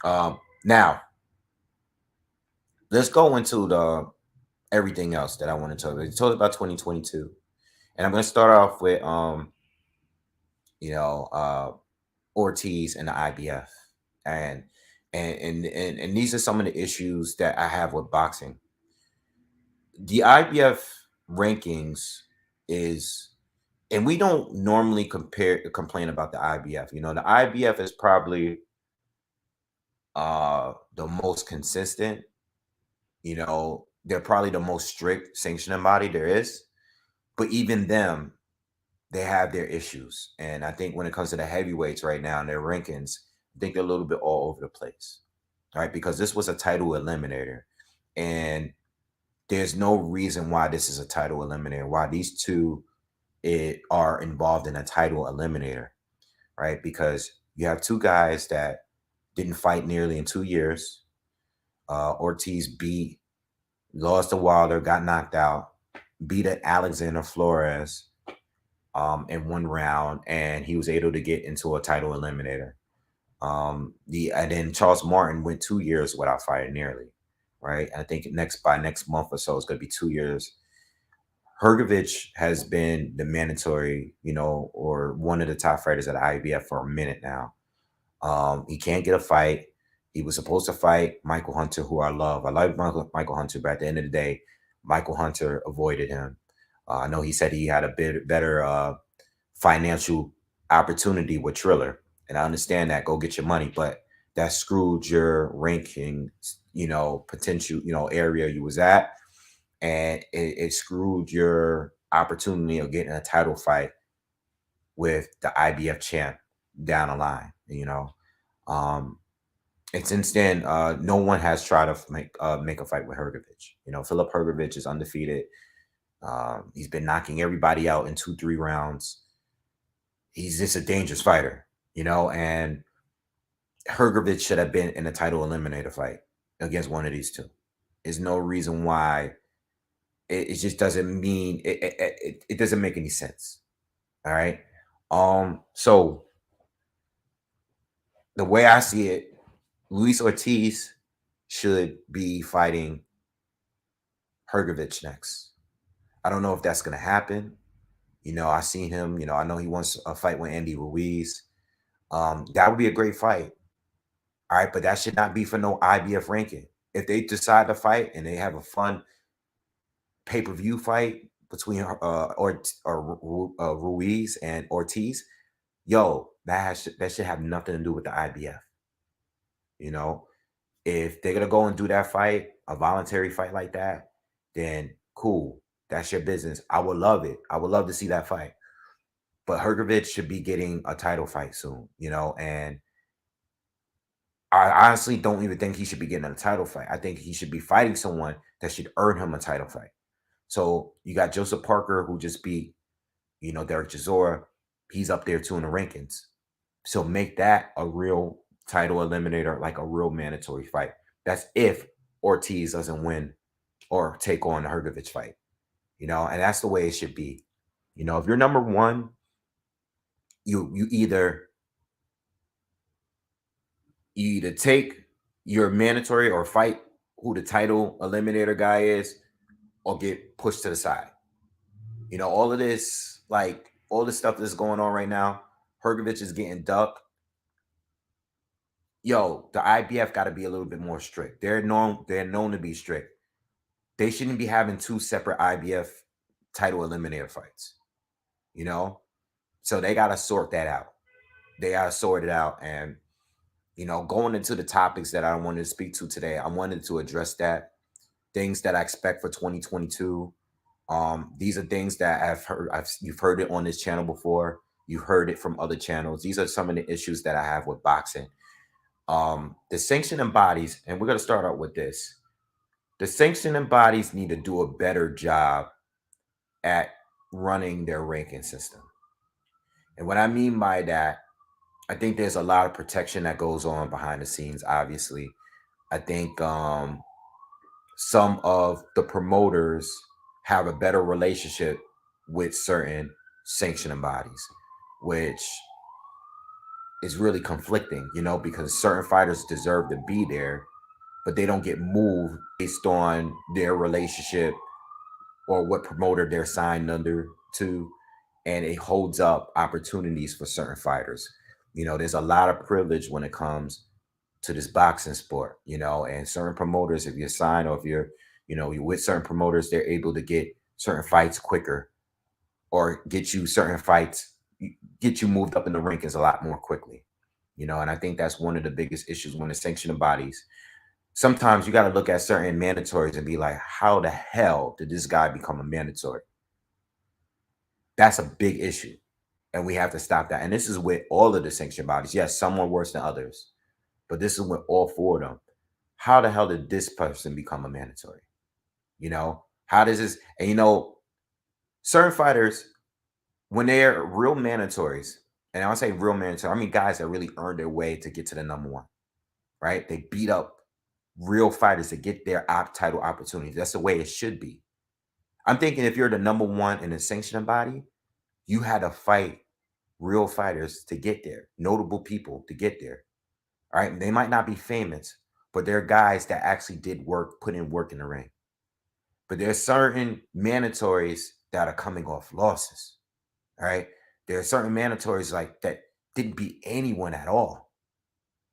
Now, let's go into the everything else that I want to talk about. You told about 2022, and I'm going to start off with you know, Ortiz and the IBF, and and these are some of the issues that I have with boxing. The IBF rankings is, and we don't normally complain about the IBF. You know, the IBF is probably the most consistent. You know, they're probably the most strict sanctioning body there is, but even them, they have their issues. And I think when it comes to the heavyweights right now and their rankings, I think they're a little bit all over the place, right? Because this was a title eliminator, and there's no reason why this is a title eliminator, why these two are involved in a title eliminator, right? Because you have two guys that didn't fight nearly in 2 years. Ortiz lost to Wilder, got knocked out, beat Alexander Flores in one round, and he was able to get into a title eliminator. And then Charles Martin went 2 years without fighting nearly, right? And I think by next month or so, it's going to be 2 years. Hrgovic has been the mandatory, you know, or one of the top fighters at the IBF for a minute now. He can't get a fight. He was supposed to fight Michael Hunter, who I love. I like Michael Hunter, but at the end of the day, Michael Hunter avoided him. I know he said he had a bit better financial opportunity with Triller, and I understand that. Go get your money, but that screwed your ranking, you know, potential, you know, area you was at, and it screwed your opportunity of getting a title fight with the IBF champ down the line, you know. And since then, no one has tried to make a fight with Hrgovic. You know, Philip Hrgovic is undefeated. He's been knocking everybody out in 2-3 rounds. He's just a dangerous fighter, you know, and Hrgovic should have been in a title eliminator fight against one of these two. There's no reason why. It just doesn't mean it doesn't make any sense. All right. So the way I see it, Luis Ortiz should be fighting Hrgovic next. I don't know if that's going to happen. You know, I seen him. You know, I know he wants a fight with Andy Ruiz. That would be a great fight. All right, but that should not be for no IBF ranking. If they decide to fight and they have a fun pay-per-view fight between Ruiz and Ortiz, yo, that should have nothing to do with the IBF. You know, if they're gonna go and do that fight, a voluntary fight like that, then cool. That's your business. I would love it. I would love to see that fight. But Hrgovic should be getting a title fight soon, you know, and I honestly don't even think he should be getting a title fight. I think he should be fighting someone that should earn him a title fight. So you got Joseph Parker, who just beat, you know, Derek Chisora. He's up there too in the rankings. So make that a real title eliminator, like a real mandatory fight. That's if Ortiz doesn't win or take on the Hrgovic fight, you know, and that's the way it should be. You know, if you're number one, you either take your mandatory or fight who the title eliminator guy is, or get pushed to the side. You know, all of this, like all the stuff that's going on right now, Hrgovic is getting ducked. Yo, the IBF got to be a little bit more strict. They're known to be strict. They shouldn't be having two separate IBF title eliminator fights. You know, so they got to sort that out. They got to sort it out. And you know, going into the topics that I wanted to speak to today, I wanted to address that. things that I expect for 2022. These are things that you've heard it on this channel before. You've heard it from other channels. These are some of the issues that I have with boxing. The sanctioning bodies, and we're going to start out with this. The sanctioning bodies need to do a better job at running their ranking system. And what I mean by that, I think there's a lot of protection that goes on behind the scenes, obviously. I think some of the promoters have a better relationship with certain sanctioning bodies, which is really conflicting, because certain fighters deserve to be there, but they don't get moved based on their relationship or what promoter they're signed under to. And it holds up opportunities for certain fighters. There's a lot of privilege when it comes to this boxing sport, and certain promoters, if you're signed or if you're with certain promoters, they're able to get certain fights quicker or get you certain fights, get you moved up in the rankings a lot more quickly, and I think that's one of the biggest issues when the sanctioning bodies. Sometimes you got to look at certain mandatories and be like, how the hell did this guy become a mandatory? That's a big issue. And we have to stop that. And this is with all of the sanctioned bodies. Yes, some are worse than others, but this is with all four of them. How the hell did this person become a mandatory? How does this? And certain fighters, when they're real mandatories, and I'll say real mandatory, I mean guys that really earned their way to get to the number one, right? They beat up real fighters to get their title opportunities. That's the way it should be. I'm thinking if you're the number one in a sanctioning body, you had to fight real fighters to get there, notable people to get there. All right. They might not be famous, but they're guys that actually did work, put in work in the ring. But there's certain mandatories that are coming off losses. All right. There are certain mandatories like that didn't beat anyone at all.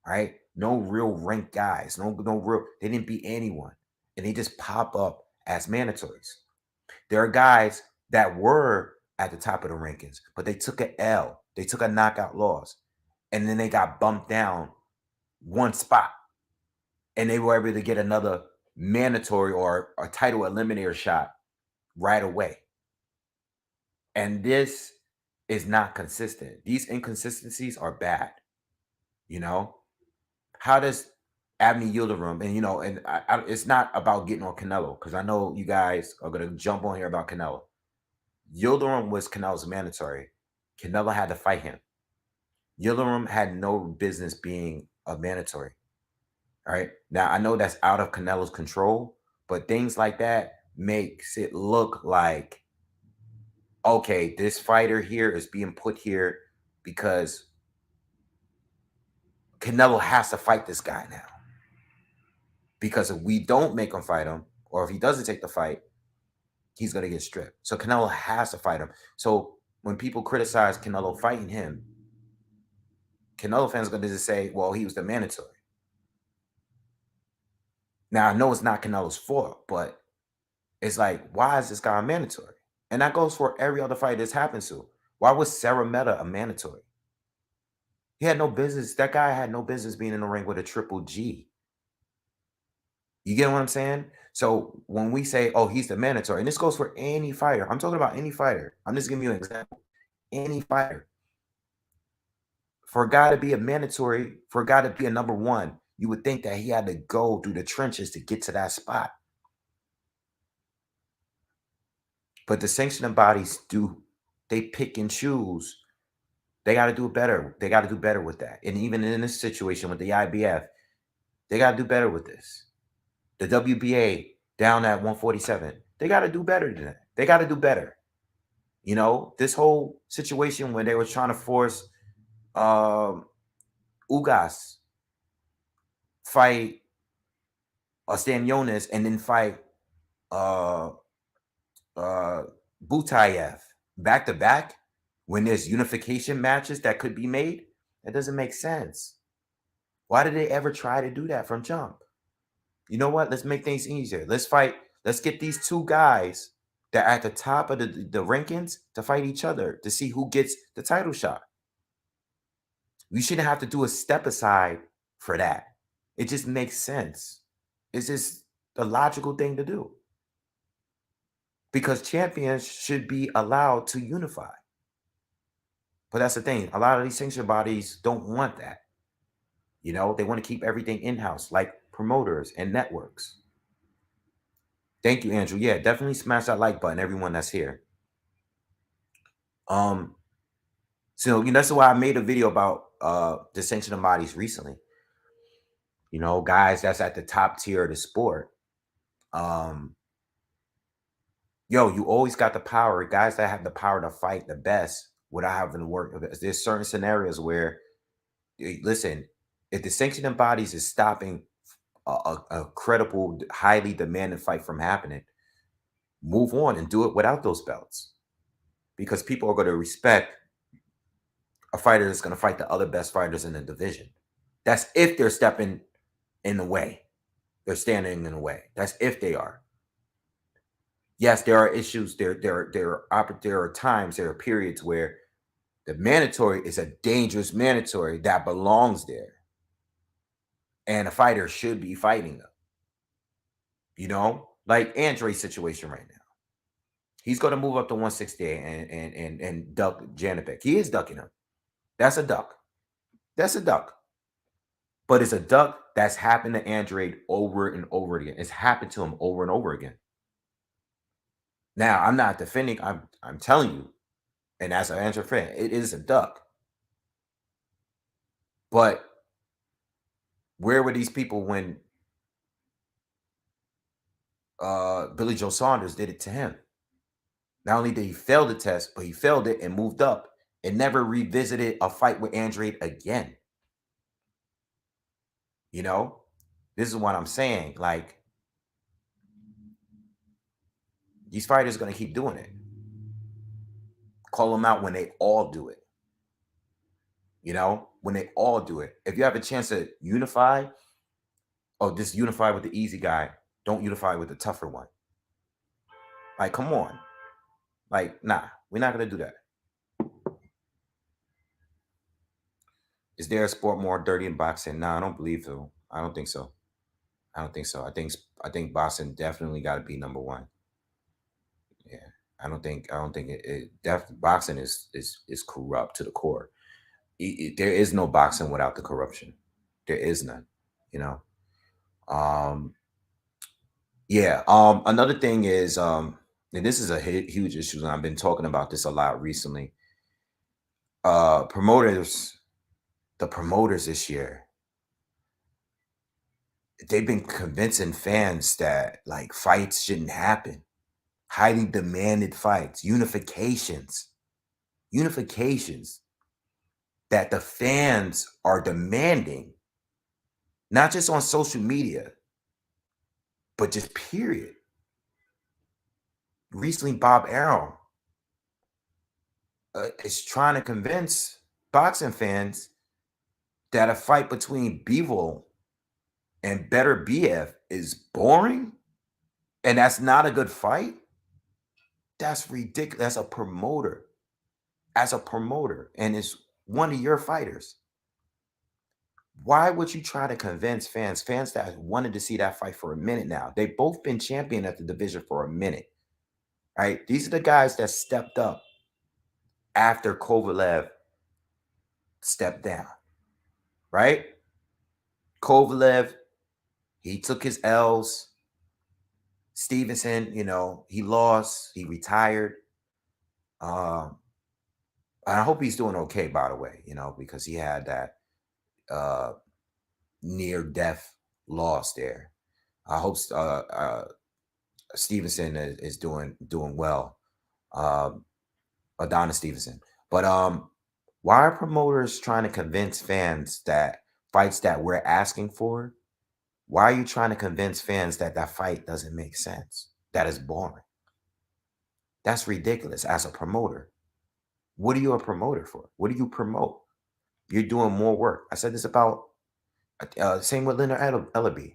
All right. No real ranked guys. No real, they didn't beat anyone. And they just pop up as mandatories. There are guys that were at the top of the rankings, but they took an L. They took a knockout loss. And then they got bumped down one spot. And they were able to get another mandatory or a title eliminator shot right away. And this is not consistent. These inconsistencies are bad. How does Abney Yildirim, and it's not about getting on Canelo, because I know you guys are going to jump on here about Canelo. Yildirim was Canelo's mandatory. Canelo had to fight him. Yildirim had no business being a mandatory. All right. Now, I know that's out of Canelo's control, but things like that makes it look like, okay, this fighter here is being put here because Canelo has to fight this guy now. Because if we don't make him fight him, or if he doesn't take the fight, he's going to get stripped. So Canelo has to fight him. So when people criticize Canelo fighting him, Canelo fans are going to just say, well, he was the mandatory. Now, I know it's not Canelo's fault, but it's like, why is this guy a mandatory? And that goes for every other fight this happens to. Why was Sarah Meta a mandatory? He had no business. That guy had no business being in the ring with a triple G. You get what I'm saying? So when we say, oh, he's the mandatory, and this goes for any fighter. I'm talking about any fighter. I'm just giving you an example. Any fighter. For a guy to be a mandatory, for a guy to be a number one, you would think that he had to go through the trenches to get to that spot. But the sanctioning bodies they pick and choose. They got to do better. They got to do better with that. And even in this situation with the IBF, they got to do better with this. The WBA down at 147, they got to do better than that. They got to do better. This whole situation when they were trying to force Ugas fight Stanionis and then fight Butayev back to back when there's unification matches that could be made, that doesn't make sense. Why did they ever try to do that from jump? You know what? Let's make things easier. Let's fight. Let's get these two guys that are at the top of the rankings to fight each other to see who gets the title shot. We shouldn't have to do a step aside for that. It just makes sense. It's just, the logical thing to do. Because champions should be allowed to unify. But that's the thing. A lot of these sanctioned bodies don't want that. You know, they want to keep everything in-house, like promoters and networks. Thank you, Andrew. Yeah, definitely smash that like button, everyone that's here. So that's why I made a video about the sanctioned bodies recently. You know, guys that's at the top tier of the sport. You always got the power. Guys that have the power to fight the best without having to work. There's certain scenarios where, listen, if the sanctioning bodies is stopping a credible, highly demanded fight from happening, move on and do it without those belts, because people are going to respect a fighter that's going to fight the other best fighters in the division. That's if they're stepping in the way. They're standing in the way. That's if they are. Yes, there are issues. There are times, there are periods where the mandatory is a dangerous mandatory that belongs there, and a fighter should be fighting them. You know, like Andre's situation right now. He's going to move up to 168 and duck Janibek. He is ducking him. That's a duck. That's a duck. But it's a duck that's happened to Andrade over and over again. It's happened to him over and over again. Now, I'm not defending. I'm telling you, and as an Andrew fan, it is a duck. But where were these people when Billy Joe Saunders did it to him? Not only did he fail the test, but he failed it and moved up and never revisited a fight with Andrade again. You know, this is what I'm saying. Like, these fighters are going to keep doing it. Call them out when they all do it. You know, when they all do it. If you have a chance to unify, just unify with the easy guy. Don't unify with the tougher one. Like, come on. Like, nah, we're not going to do that. Is there a sport more dirty than boxing? Nah, I don't believe so. I don't think so. I think boxing definitely got to be number one. Yeah, I don't think boxing is corrupt to the core. There is no boxing without the corruption. There is none. You know. Yeah. Another thing is, and this is a huge issue, and I've been talking about this a lot recently. The promoters this year, they've been convincing fans that like fights shouldn't happen. Highly demanded fights, unifications that the fans are demanding, not just on social media, but just period. Recently, Bob Arum is trying to convince boxing fans that a fight between Bivol and Better BF is boring, and that's not a good fight. That's ridiculous. That's a promoter. As a promoter, and it's one of your fighters. Why would you try to convince fans that wanted to see that fight for a minute now? They've both been champion at the division for a minute, right? These are the guys that stepped up after Kovalev stepped down, right? Kovalev, he took his L's. Stevenson, he lost. He retired. I hope he's doing okay, by the way, because he had that near-death loss there. I hope Stevenson is doing well. Adonis Stevenson. But why are promoters trying to convince fans that fights that we're asking for, why are you trying to convince fans that that fight doesn't make sense? That is boring. That's ridiculous as a promoter. What are you a promoter for? What do you promote? You're doing more work. I said this about, same with Leonard Ellaby.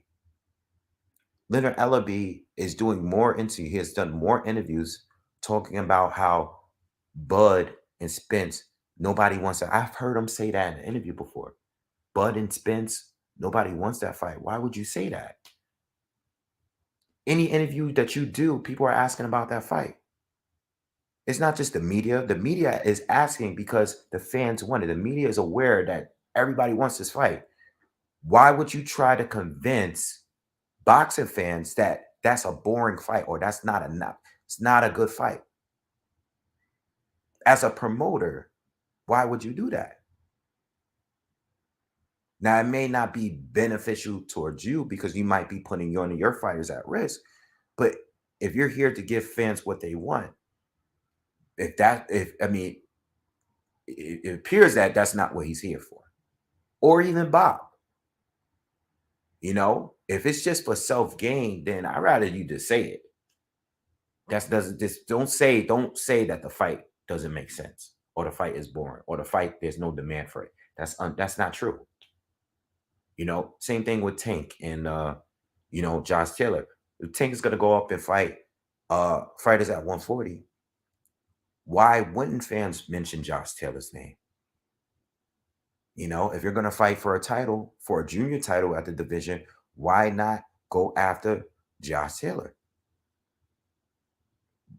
Leonard Ellaby is doing more he has done more interviews talking about how Bud and Spence, nobody wants that. I've heard him say that in an interview before. Bud and Spence, nobody wants that fight. Why would you say that? Any interview that you do, people are asking about that fight. It's not just the media. The media is asking because the fans want it. The media is aware that everybody wants this fight. Why would you try to convince boxing fans that that's a boring fight or that's not enough? It's not a good fight. As a promoter, why would you do that? Now, it may not be beneficial towards you because you might be putting your fighters at risk. But if you're here to give fans what they want, if I mean, it appears that that's not what he's here for, or even Bob. If it's just for self gain, then I'd rather you just say it. That doesn't just don't say that the fight doesn't make sense or the fight is boring or the fight there's no demand for it. That's not true. Same thing with Tank and Josh Taylor. If Tank is gonna go up and fight fighters at 140, why wouldn't fans mention Josh Taylor's name? If you're gonna fight for a title, for a junior title at the division, why not go after Josh Taylor?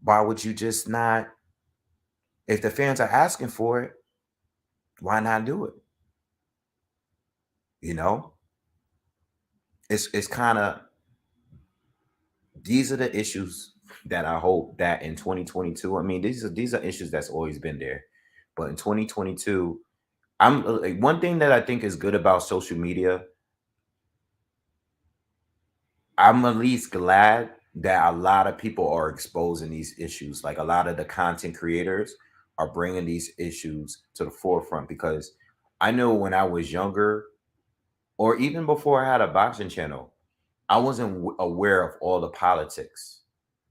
Why would you just not, if the fans are asking for it, why not do it? You know, it's kind of, these are the issues that I hope that in 2022. I mean, these are issues that's always been there, but in 2022, I'm like, one thing that I think is good about social media. I'm at least glad that a lot of people are exposing these issues. Like a lot of the content creators are bringing these issues to the forefront because I know when I was younger, or even before I had a boxing channel, I wasn't aware of all the politics.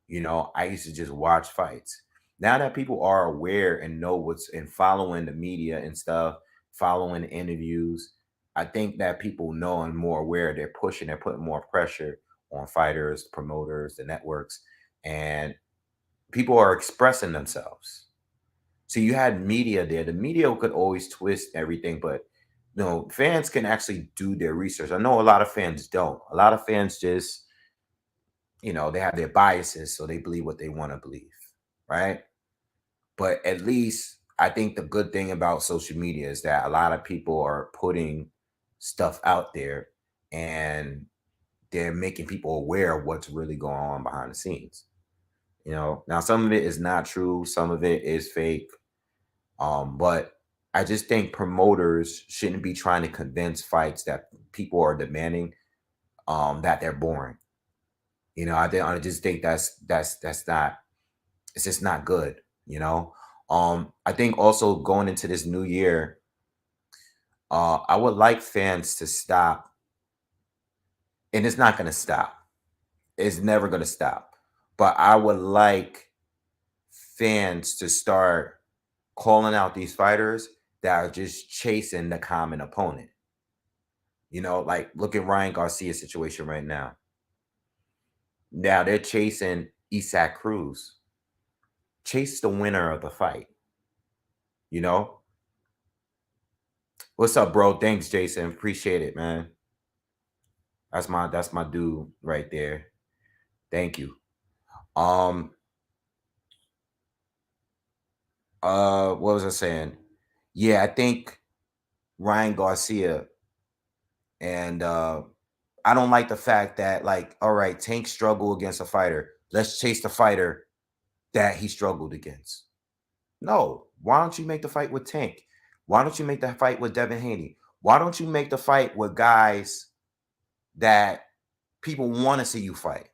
I used to just watch fights. Now that people are aware and know what's and following the media and stuff, following interviews, I think that people know and more aware. They're putting more pressure on fighters, promoters, the networks, and people are expressing themselves. So you had media there. The media could always twist everything, but fans can actually do their research. I know a lot of fans don't. A lot of fans just, they have their biases, so they believe what they want to believe, right? But at least I think the good thing about social media is that a lot of people are putting stuff out there and they're making people aware of what's really going on behind the scenes. Now some of it is not true, some of it is fake. But I just think promoters shouldn't be trying to convince fights that people are demanding that they're boring. I just think that's not, it's just not good, I think also going into this new year, I would like fans to stop, and it's not gonna stop. It's never gonna stop. But I would like fans to start calling out these fighters that are just chasing the common opponent. Like look at Ryan Garcia's situation right now. Now they're chasing Isaac Cruz. Chase the winner of the fight. You know? What's up, bro? Thanks, Jason. Appreciate it, man. That's my dude right there. Thank you. Um, what was I saying? Yeah, I think Ryan Garcia and I don't like the fact that, like, all right, Tank struggled against a fighter. Let's chase the fighter that he struggled against. No, why don't you make the fight with Tank? Why don't you make the fight with Devin Haney? Why don't you make the fight with guys that people want to see you fight?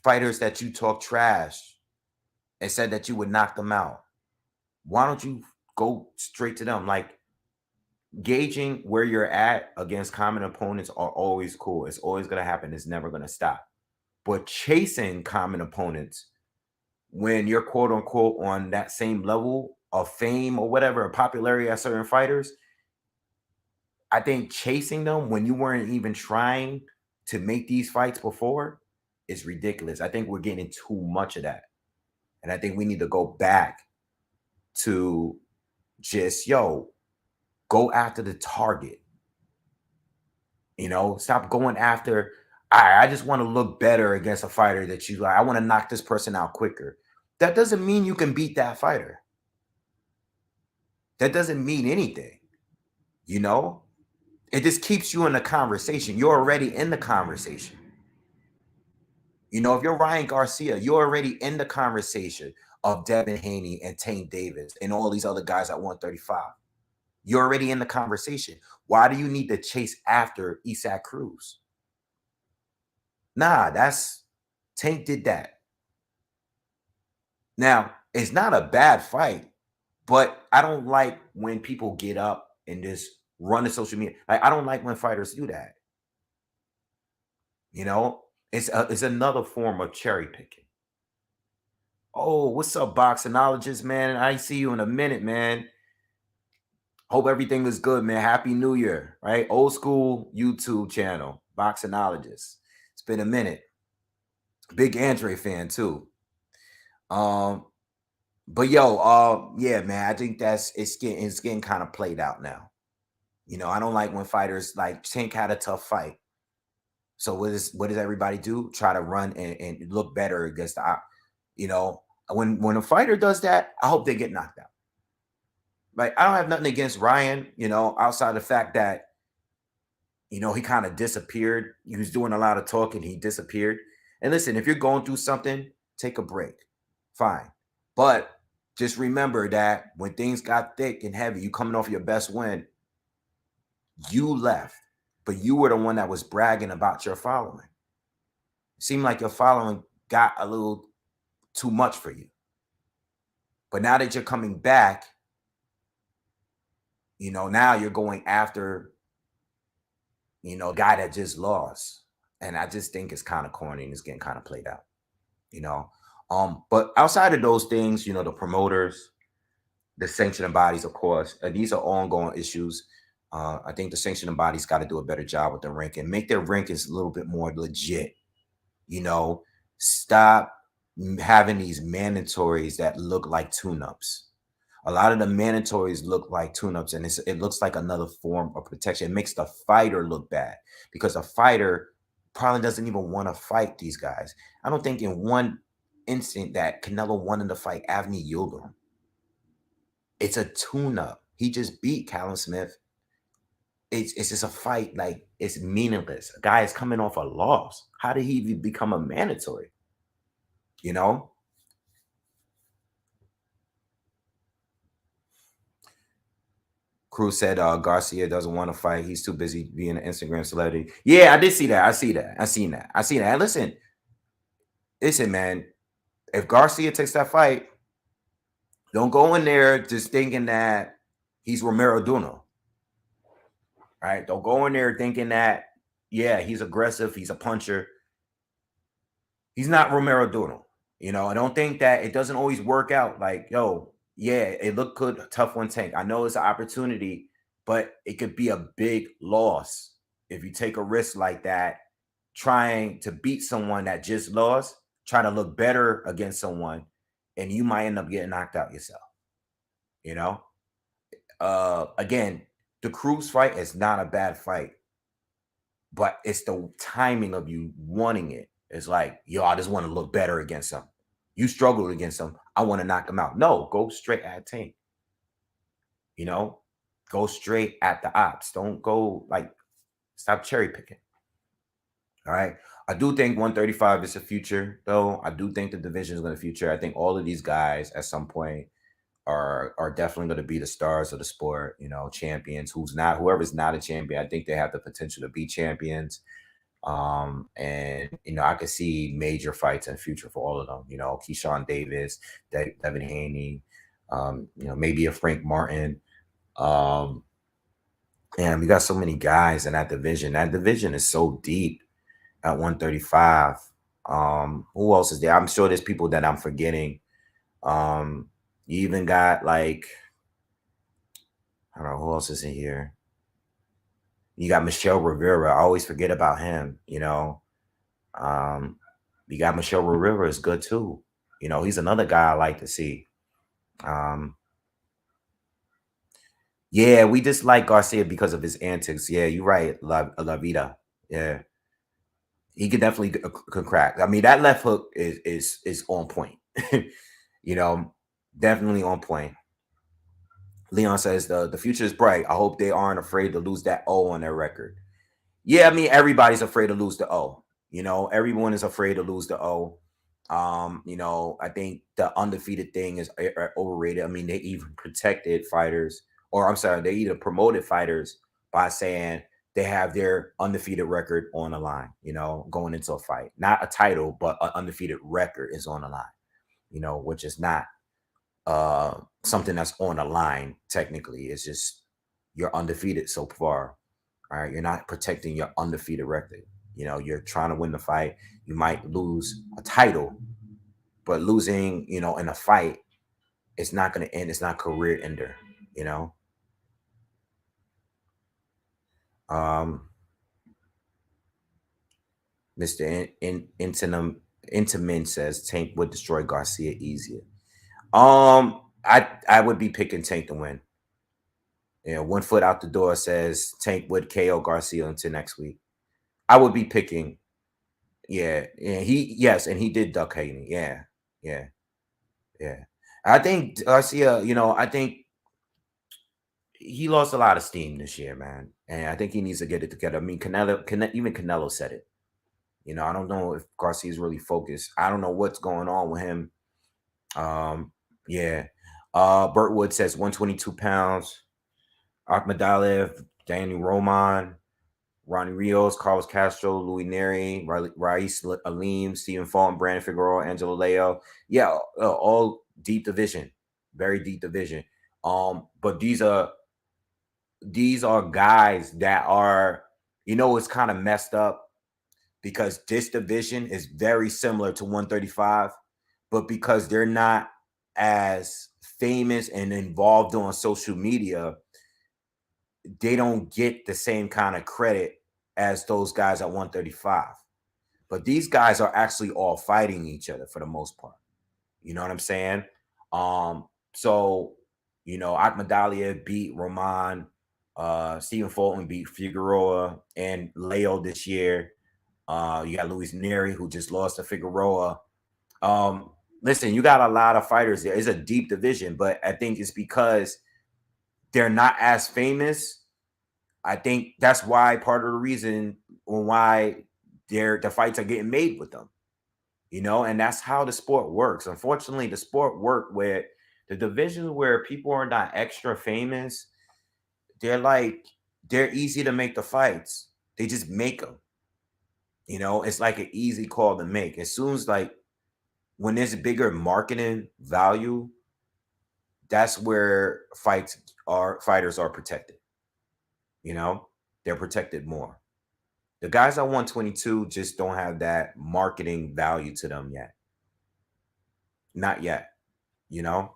Fighters that you talk trash and said that you would knock them out. Why don't you go straight to them? Like, gauging where you're at against common opponents are always cool. It's always going to happen. It's never going to stop. But chasing common opponents when you're quote unquote on that same level of fame or whatever, or popularity as certain fighters, I think chasing them when you weren't even trying to make these fights before is ridiculous. I think we're getting too much of that. And I think we need to go back to just, go after the target. Stop going after. I just want to look better against a fighter that you like. I want to knock this person out quicker. That doesn't mean you can beat that fighter. That doesn't mean anything, you know? It just keeps you in the conversation. You're already in the conversation. You know, if you're Ryan Garcia, you're already in the conversation of Devin Haney and Tank Davis and all these other guys at 135. You're already in the conversation. Why do you need to chase after Isaac Cruz? Nah, that's Tank did that. Now, it's not a bad fight, but I don't like when people get up and just run to social media. Like, I don't like when fighters do that. You know, it's another form of cherry picking. Oh, what's up, boxonologist, man? I see you in a minute, man. Hope everything is good, man. Happy New Year, right? Old school YouTube channel, boxonologist. It's been a minute. Big Andre fan too. But yo, yeah, man, I think it's getting kind of played out now. You know, I don't like when fighters like Tank had a tough fight. So what does everybody do? Try to run and look better against the, you know, when a fighter does that, I hope they get knocked out. Like, I don't have nothing against Ryan, you know, outside the fact that, you know, he kind of disappeared. He was doing a lot of talking, he disappeared. And listen, if you're going through something, take a break. Fine. But just remember that when things got thick and heavy, you coming off your best win, you left, but you were the one that was bragging about your following. It seemed like your following got a little too much for you. But now that you're coming back, you know, now you're going after, you know, a guy that just lost. And I just think it's kind of corny and it's getting kind of played out, you know. But outside of those things, you know, the promoters, the sanctioning bodies, of course, these are ongoing issues. I think the sanctioning bodies got to do a better job with the ranking, make their rankings a little bit more legit. You know, stop having these mandatories that look like tune-ups. A lot of the mandatories look like tune-ups, and it looks like another form of protection. It makes the fighter look bad because a fighter probably doesn't even want to fight these guys. I don't think in one instant that Canelo wanted to fight Avni Yildirim. It's a tune-up. He just beat Callum Smith. It's just a fight, like, it's meaningless. A guy is coming off a loss. How did he even become a mandatory? You know? Cruz said Garcia doesn't want to fight. He's too busy being an Instagram celebrity. Yeah, I did see that. I see that. I seen that. I seen that. And listen, man. If Garcia takes that fight, don't go in there just thinking that he's Romero Duno. Right? Don't go in there thinking that, yeah, he's aggressive, he's a puncher. He's not Romero Duno. You know, I don't think that it doesn't always work out. Like, yo, yeah, it looked good, tough one Tank. I know it's an opportunity, but it could be a big loss if you take a risk like that, trying to beat someone that just lost, trying to look better against someone, and you might end up getting knocked out yourself. You know, again, the Cruz fight is not a bad fight, but it's the timing of you wanting it. It's like, yo, I just want to look better against him. You struggled against him. I want to knock him out. No, go straight at Tank. You know, go straight at the ops. Don't go like, stop cherry picking. All right. I do think 135 is the future, though. I do think the division is going to future. I think all of these guys at some point are definitely going to be the stars of the sport, you know, champions. Whoever's not a champion, I think they have the potential to be champions. And you know, I could see major fights in the future for all of them. You know, Keyshawn Davis, Devin Haney, you know, maybe a Frank Martin. Um, and we got so many guys in that division. That division is so deep at 135. Who else is there? I'm sure there's people that I'm forgetting. You even got like, I don't know who else is in here. You got Michelle Rivera. I always forget about him, you know. You got Michelle Rivera is good too. You know, he's another guy I like to see. Um, yeah, we dislike Garcia because of his antics. Yeah, you're right, La Vida. Yeah, He could definitely could crack. I mean, that left hook is on point. You know, definitely on point. Leon says the future is bright. I hope they aren't afraid to lose that O on their record. Yeah, I mean everybody's afraid to lose the O. You know, everyone is afraid to lose the O. You know, I think the undefeated thing is overrated. I mean, they even protected fighters, or I'm sorry, they even promoted fighters by saying they have their undefeated record on the line, you know, going into a fight. Not a title, but an undefeated record is on the line, you know, which is not something that's on the line technically. It's just you're undefeated so far. All right, you're not protecting your undefeated record. You know, you're trying to win the fight. You might lose a title, but losing, you know, in a fight, it's not going to end. It's not career ender. You know. Um, Mr. Intamin says Tank would destroy Garcia easier. I would be picking Tank to win. You know, 1 foot out the door says Tank would KO Garcia until next week. I would be picking. Yeah, yeah. Yes, and he did duck Haney. Yeah, yeah, yeah. I think Garcia. You know, I think he lost a lot of steam this year, man, and I think he needs to get it together. I mean, even Canelo said it. You know, I don't know if Garcia's really focused. I don't know what's going on with him. Yeah. Burt Wood says 122 pounds. Akhmadaliev, Daniel Roman, Ronnie Rios, Carlos Castro, Louis Neri, Rais Alim, Stephen Fulton, Brandon Figueroa, Angelo Leo. Yeah, all deep division, very deep division. But these are guys that are, you know, it's kind of messed up because this division is very similar to 135, but because they're not as famous and involved on social media, they don't get the same kind of credit as those guys at 135. But these guys are actually all fighting each other for the most part. You know what I'm saying? Um, so you know, Akhmadaliev beat Roman, Stephen Fulton beat Figueroa and Leo this year. You got Luis Neri who just lost to Figueroa. Um, Listen, you got a lot of fighters there. It's a deep division, but I think it's because they're not as famous. I think that's why part of the reason why the fights are getting made with them, you know, and that's how the sport works. Unfortunately, the sport work where the divisions where people are not extra famous, they're like they're easy to make the fights. They just make them. You know, it's like an easy call to make. As soon as like when there's a bigger marketing value, that's where fighters are protected. You know, they're protected more. The guys at 122 just don't have that marketing value to them yet. Not yet, you know.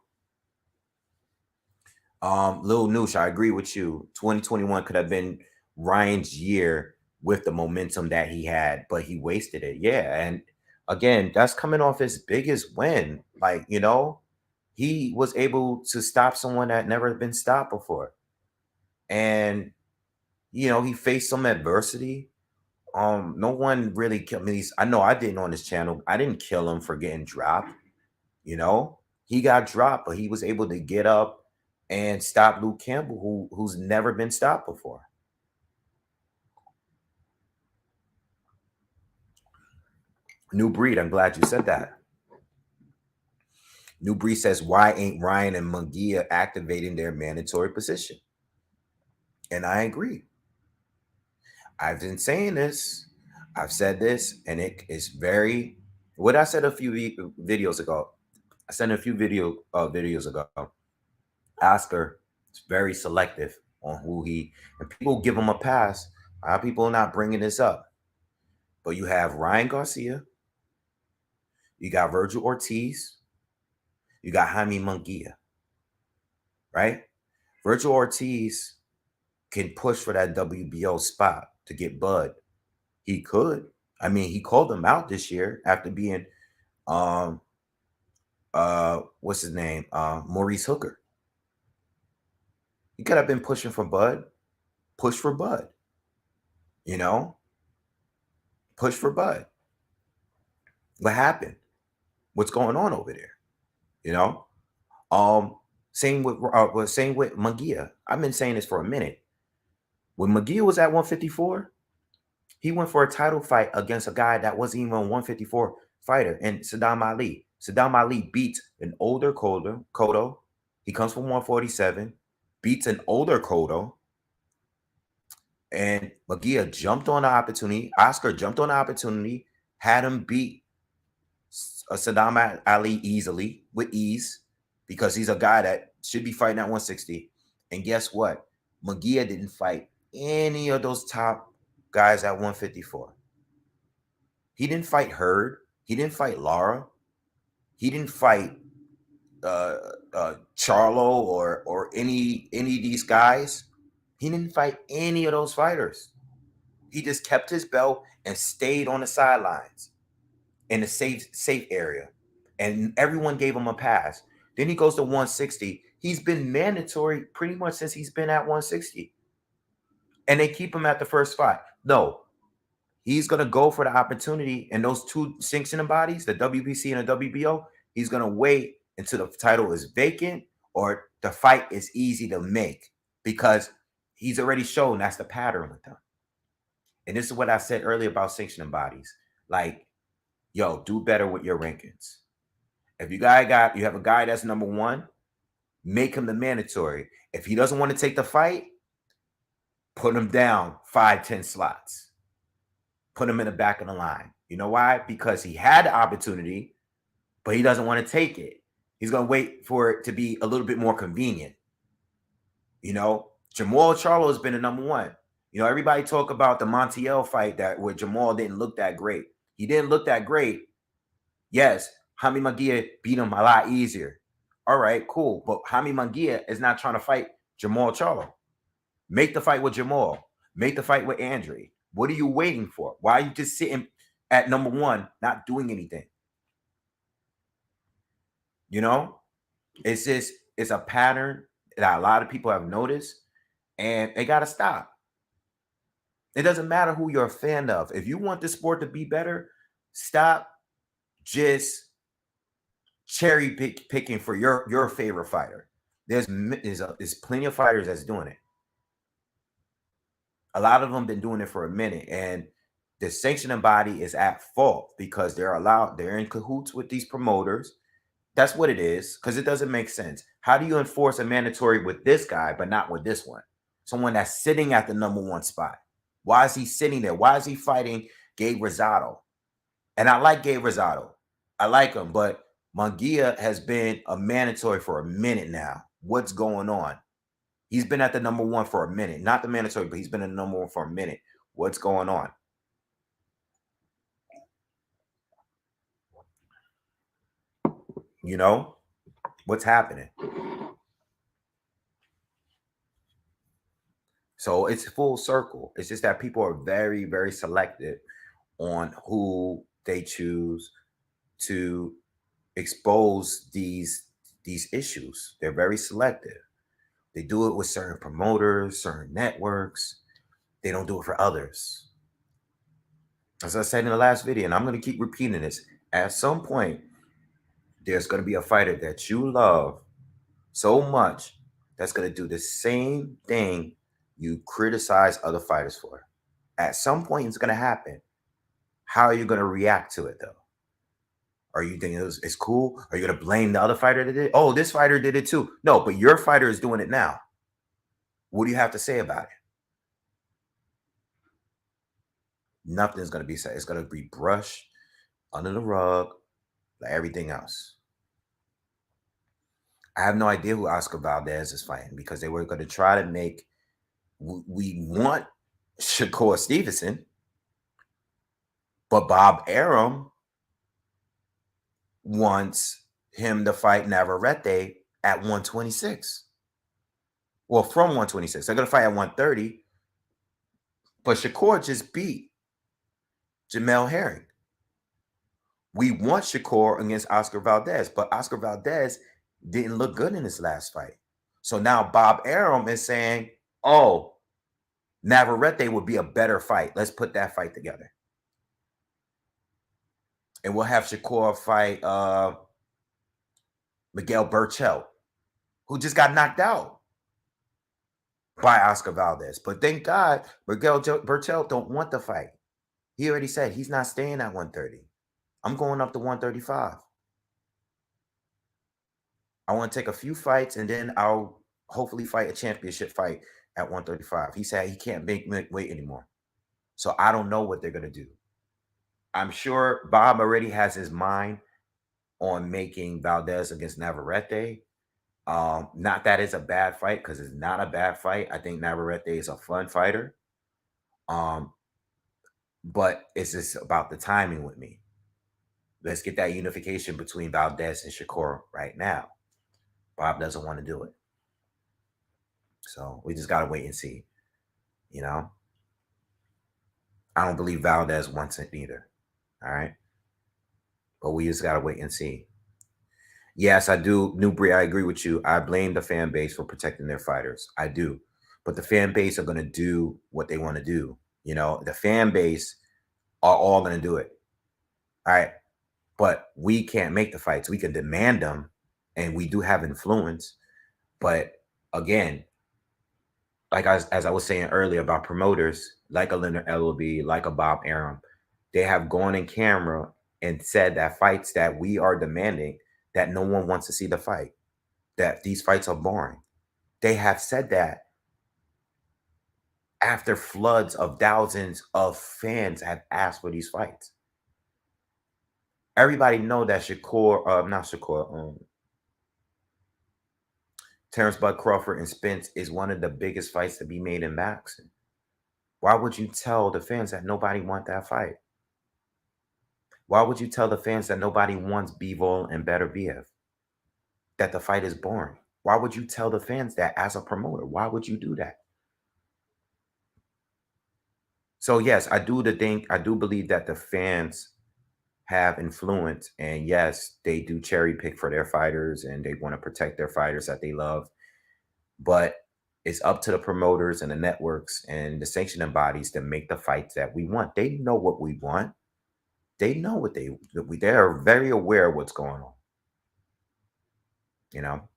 Lil Noosh, I agree with you. 2021 could have been Ryan's year with the momentum that he had, but he wasted it. Yeah, and again, that's coming off his biggest win. Like, you know, he was able to stop someone that never been stopped before. And you know, he faced some adversity. No one really killed me. I know I didn't on this channel. I didn't kill him for getting dropped. You know, he got dropped, but he was able to get up and stop Luke Campbell, who's never been stopped before. New breed. I'm glad you said that. New breed says, "Why ain't Ryan and Munguia activating their mandatory position?" And I agree. I've been saying this. I've said this, and it is very. What I said a few videos ago. I said a few videos ago. Oscar is very selective on who he and people give him a pass. A lot of people are not bringing this up, but you have Ryan Garcia, you got Virgil Ortiz, you got Jaime Munguia, right? Virgil Ortiz can push for that WBO spot to get Bud. He could. I mean, he called him out this year after being um what's his name? Maurice Hooker. He could have been pushing for Bud. Push for Bud. You know? push for Bud. What happened? What's going on over there? You know? Same with Munguia. I've been saying this for a minute. When Munguia was at 154, he went for a title fight against a guy that wasn't even a 154 fighter, and Saddam Ali. Saddam Ali beats an older Cotto. He comes from 147, beats an older Cotto, and Munguia jumped on the opportunity. Oscar jumped on the opportunity, had him beat Saddam Ali easily, with ease, because he's a guy that should be fighting at 160. And guess what? Munguia didn't fight any of those top guys at 154. He didn't fight Hurd. He didn't fight Lara. He didn't fight Charlo or any of these guys. He didn't fight any of those fighters. He just kept his belt and stayed on the sidelines in a safe area, and everyone gave him a pass. Then he goes to 160. He's been mandatory pretty much since he's been at 160, and they keep him at the first fight. No, he's gonna go for the opportunity, and those two sanctioning bodies, the WBC and the WBO, he's gonna wait until the title is vacant or the fight is easy to make, because he's already shown that's the pattern with them. And this is what I said earlier about sanctioning bodies. Like, yo, do better with your rankings. If you have a guy that's number one, make him the mandatory. If he doesn't want to take the fight, put him down 5-10 slots. Put him in the back of the line. You know why? Because he had the opportunity, but he doesn't want to take it. He's going to wait for it to be a little bit more convenient. You know, Jamal Charlo has been a number one. You know, everybody talk about the Montiel fight where Jamal didn't look that great. He didn't look that great. Yes, Jaime Munguia beat him a lot easier. All right, cool. But Jaime Munguia is not trying to fight Jamal Charlo. Make the fight with Jamal. Make the fight with Andre. What are you waiting for? Why are you just sitting at number one, not doing anything? You know, it's a pattern that a lot of people have noticed, and they got to stop. It doesn't matter who you're a fan of. If you want the sport to be better, stop just cherry picking for your favorite fighter. There's plenty of fighters that's doing it. A lot of them been doing it for a minute, and the sanctioning body is at fault because they're in cahoots with these promoters. That's what it is, because it doesn't make sense. How do you enforce a mandatory with this guy but not with this one? Someone that's sitting at the number one spot. Why is he sitting there? Why is he fighting Gabe Rosado? And I like Gabe Rosado. I like him, but Munguia has been a mandatory for a minute now. What's going on? He's been at the number one for a minute. Not the mandatory, but he's been at the number one for a minute. What's going on? You know? What's happening? So it's full circle. It's just that people are very, very selective on who they choose to expose these issues. They're very selective. They do it with certain promoters, certain networks. They don't do it for others. As I said in the last video, and I'm going to keep repeating this, at some point, there's going to be a fighter that you love so much that's going to do the same thing you criticize other fighters for. At some point, it's going to happen. How are you going to react to it, though? Are you thinking it's cool? Are you going to blame the other fighter that did it? Oh, this fighter did it too. No, but your fighter is doing it now. What do you have to say about it? Nothing's going to be said. It's going to be brushed under the rug like everything else. I have no idea who Oscar Valdez is fighting, because they were going to try to make, we want Shakur Stevenson, but Bob Arum wants him to fight Navarrete at 126. Well, from 126. They're going to fight at 130. But Shakur just beat Jamel Herring. We want Shakur against Oscar Valdez, but Oscar Valdez didn't look good in his last fight. So now Bob Arum is saying, oh, Navarrete would be a better fight. Let's put that fight together. And we'll have Shakur fight Miguel Burchell, who just got knocked out by Oscar Valdez. But thank God Miguel Burchell don't want the fight. He already said he's not staying at 130. I'm going up to 135. I want to take a few fights and then I'll hopefully fight a championship fight at 135. He said he can't make weight anymore. So I don't know what they're going to do. I'm sure Bob already has his mind on making Valdez against Navarrete. Not that it's a bad fight, because it's not a bad fight. I think Navarrete is a fun fighter. But it's just about the timing with me. Let's get that unification between Valdez and Shakur right now. Bob doesn't want to do it. So we just got to wait and see. You know, I don't believe Valdez wants it either. All right. But we just got to wait and see. Yes, I do. Newbury, I agree with you. I blame the fan base for protecting their fighters. I do. But the fan base are going to do what they want to do. You know, the fan base are all going to do it. All right. But we can't make the fights. We can demand them, and we do have influence. But again, like as I was saying earlier about promoters, like a Leonard Ellaby, like a Bob Arum, they have gone in camera and said that fights that we are demanding, that no one wants to see the fight, that these fights are boring. They have said that after floods of thousands of fans have asked for these fights. Everybody know that Terrence Bud Crawford and Spence is one of the biggest fights to be made in boxing. Why would you tell the fans that nobody want that fight? Why would you tell the fans that nobody wants Bivol and Beterbiev? That the fight is boring? Why would you tell the fans that as a promoter? Why would you do that? So yes, I do believe that the fans have influence, and yes, they do cherry pick for their fighters and they want to protect their fighters that they love. But it's up to the promoters and the networks and the sanctioning bodies to make the fights that we want. They know what we want. They know what they are very aware of what's going on. You know.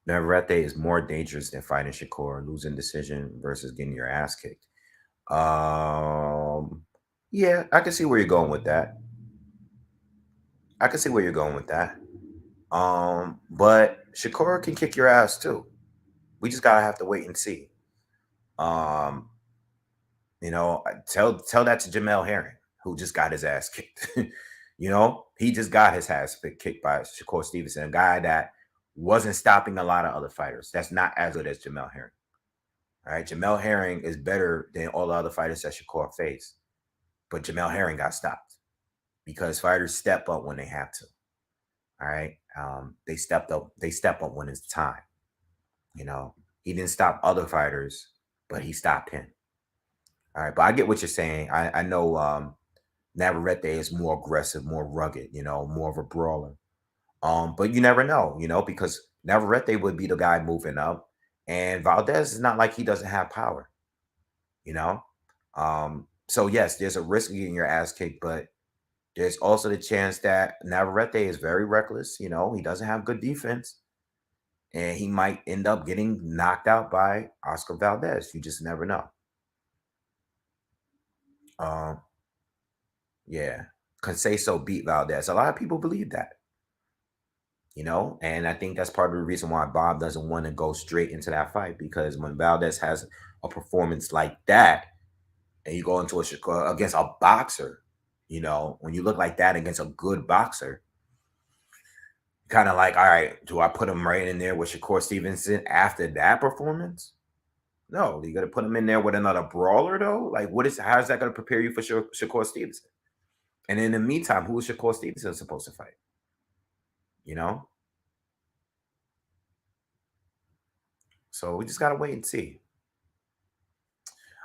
Navarrete is more dangerous than fighting Shakur, losing decision versus getting your ass kicked. Yeah, I can see where you're going with that. But Shakur can kick your ass too. We just gotta have to wait and see. You know, tell that to Jamel Herring, who just got his ass kicked. You know, he just got his ass kicked by Shakur Stevenson, a guy that wasn't stopping a lot of other fighters. That's not as good as Jamel Herring. All right, Jamel Herring is better than all the other fighters that Shakur faced, but Jamel Herring got stopped because fighters step up when they have to. All right, they stepped up. They step up when it's time. You know, he didn't stop other fighters, but he stopped him. All right, but I get what you're saying. I know Navarrete is more aggressive, more rugged, you know, more of a brawler. But you never know, you know, because Navarrete would be the guy moving up, and Valdez is not like he doesn't have power, you know. So yes, there's a risk of getting your ass kicked, but there's also the chance that Navarrete is very reckless. You know, he doesn't have good defense, and he might end up getting knocked out by Oscar Valdez. You just never know. Yeah, Conceição beat Valdez. A lot of people believe that, you know, and I think that's part of the reason why Bob doesn't want to go straight into that fight, because when Valdez has a performance like that, and you go into against a boxer, you know, when you look like that against a good boxer, kind of like, all right, do I put him right in there with Shakur Stevenson after that performance? No, you got to put him in there with another brawler, though. Like, how is that going to prepare you for Shakur Stevenson? And in the meantime, who is Shakur Stevenson supposed to fight? You know? So we just got to wait and see.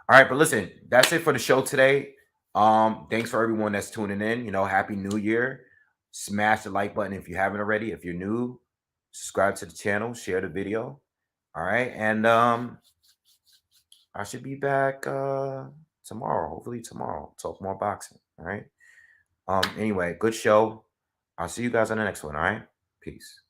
All right, but listen, that's it for the show today. Thanks for everyone that's tuning in. You know, happy new year. Smash the like button if you haven't already. If you're new, subscribe to the channel, share the video. All right. And I should be back tomorrow. Hopefully tomorrow. Talk more boxing. All right. Anyway, good show. I'll see you guys on the next one. All right. Peace.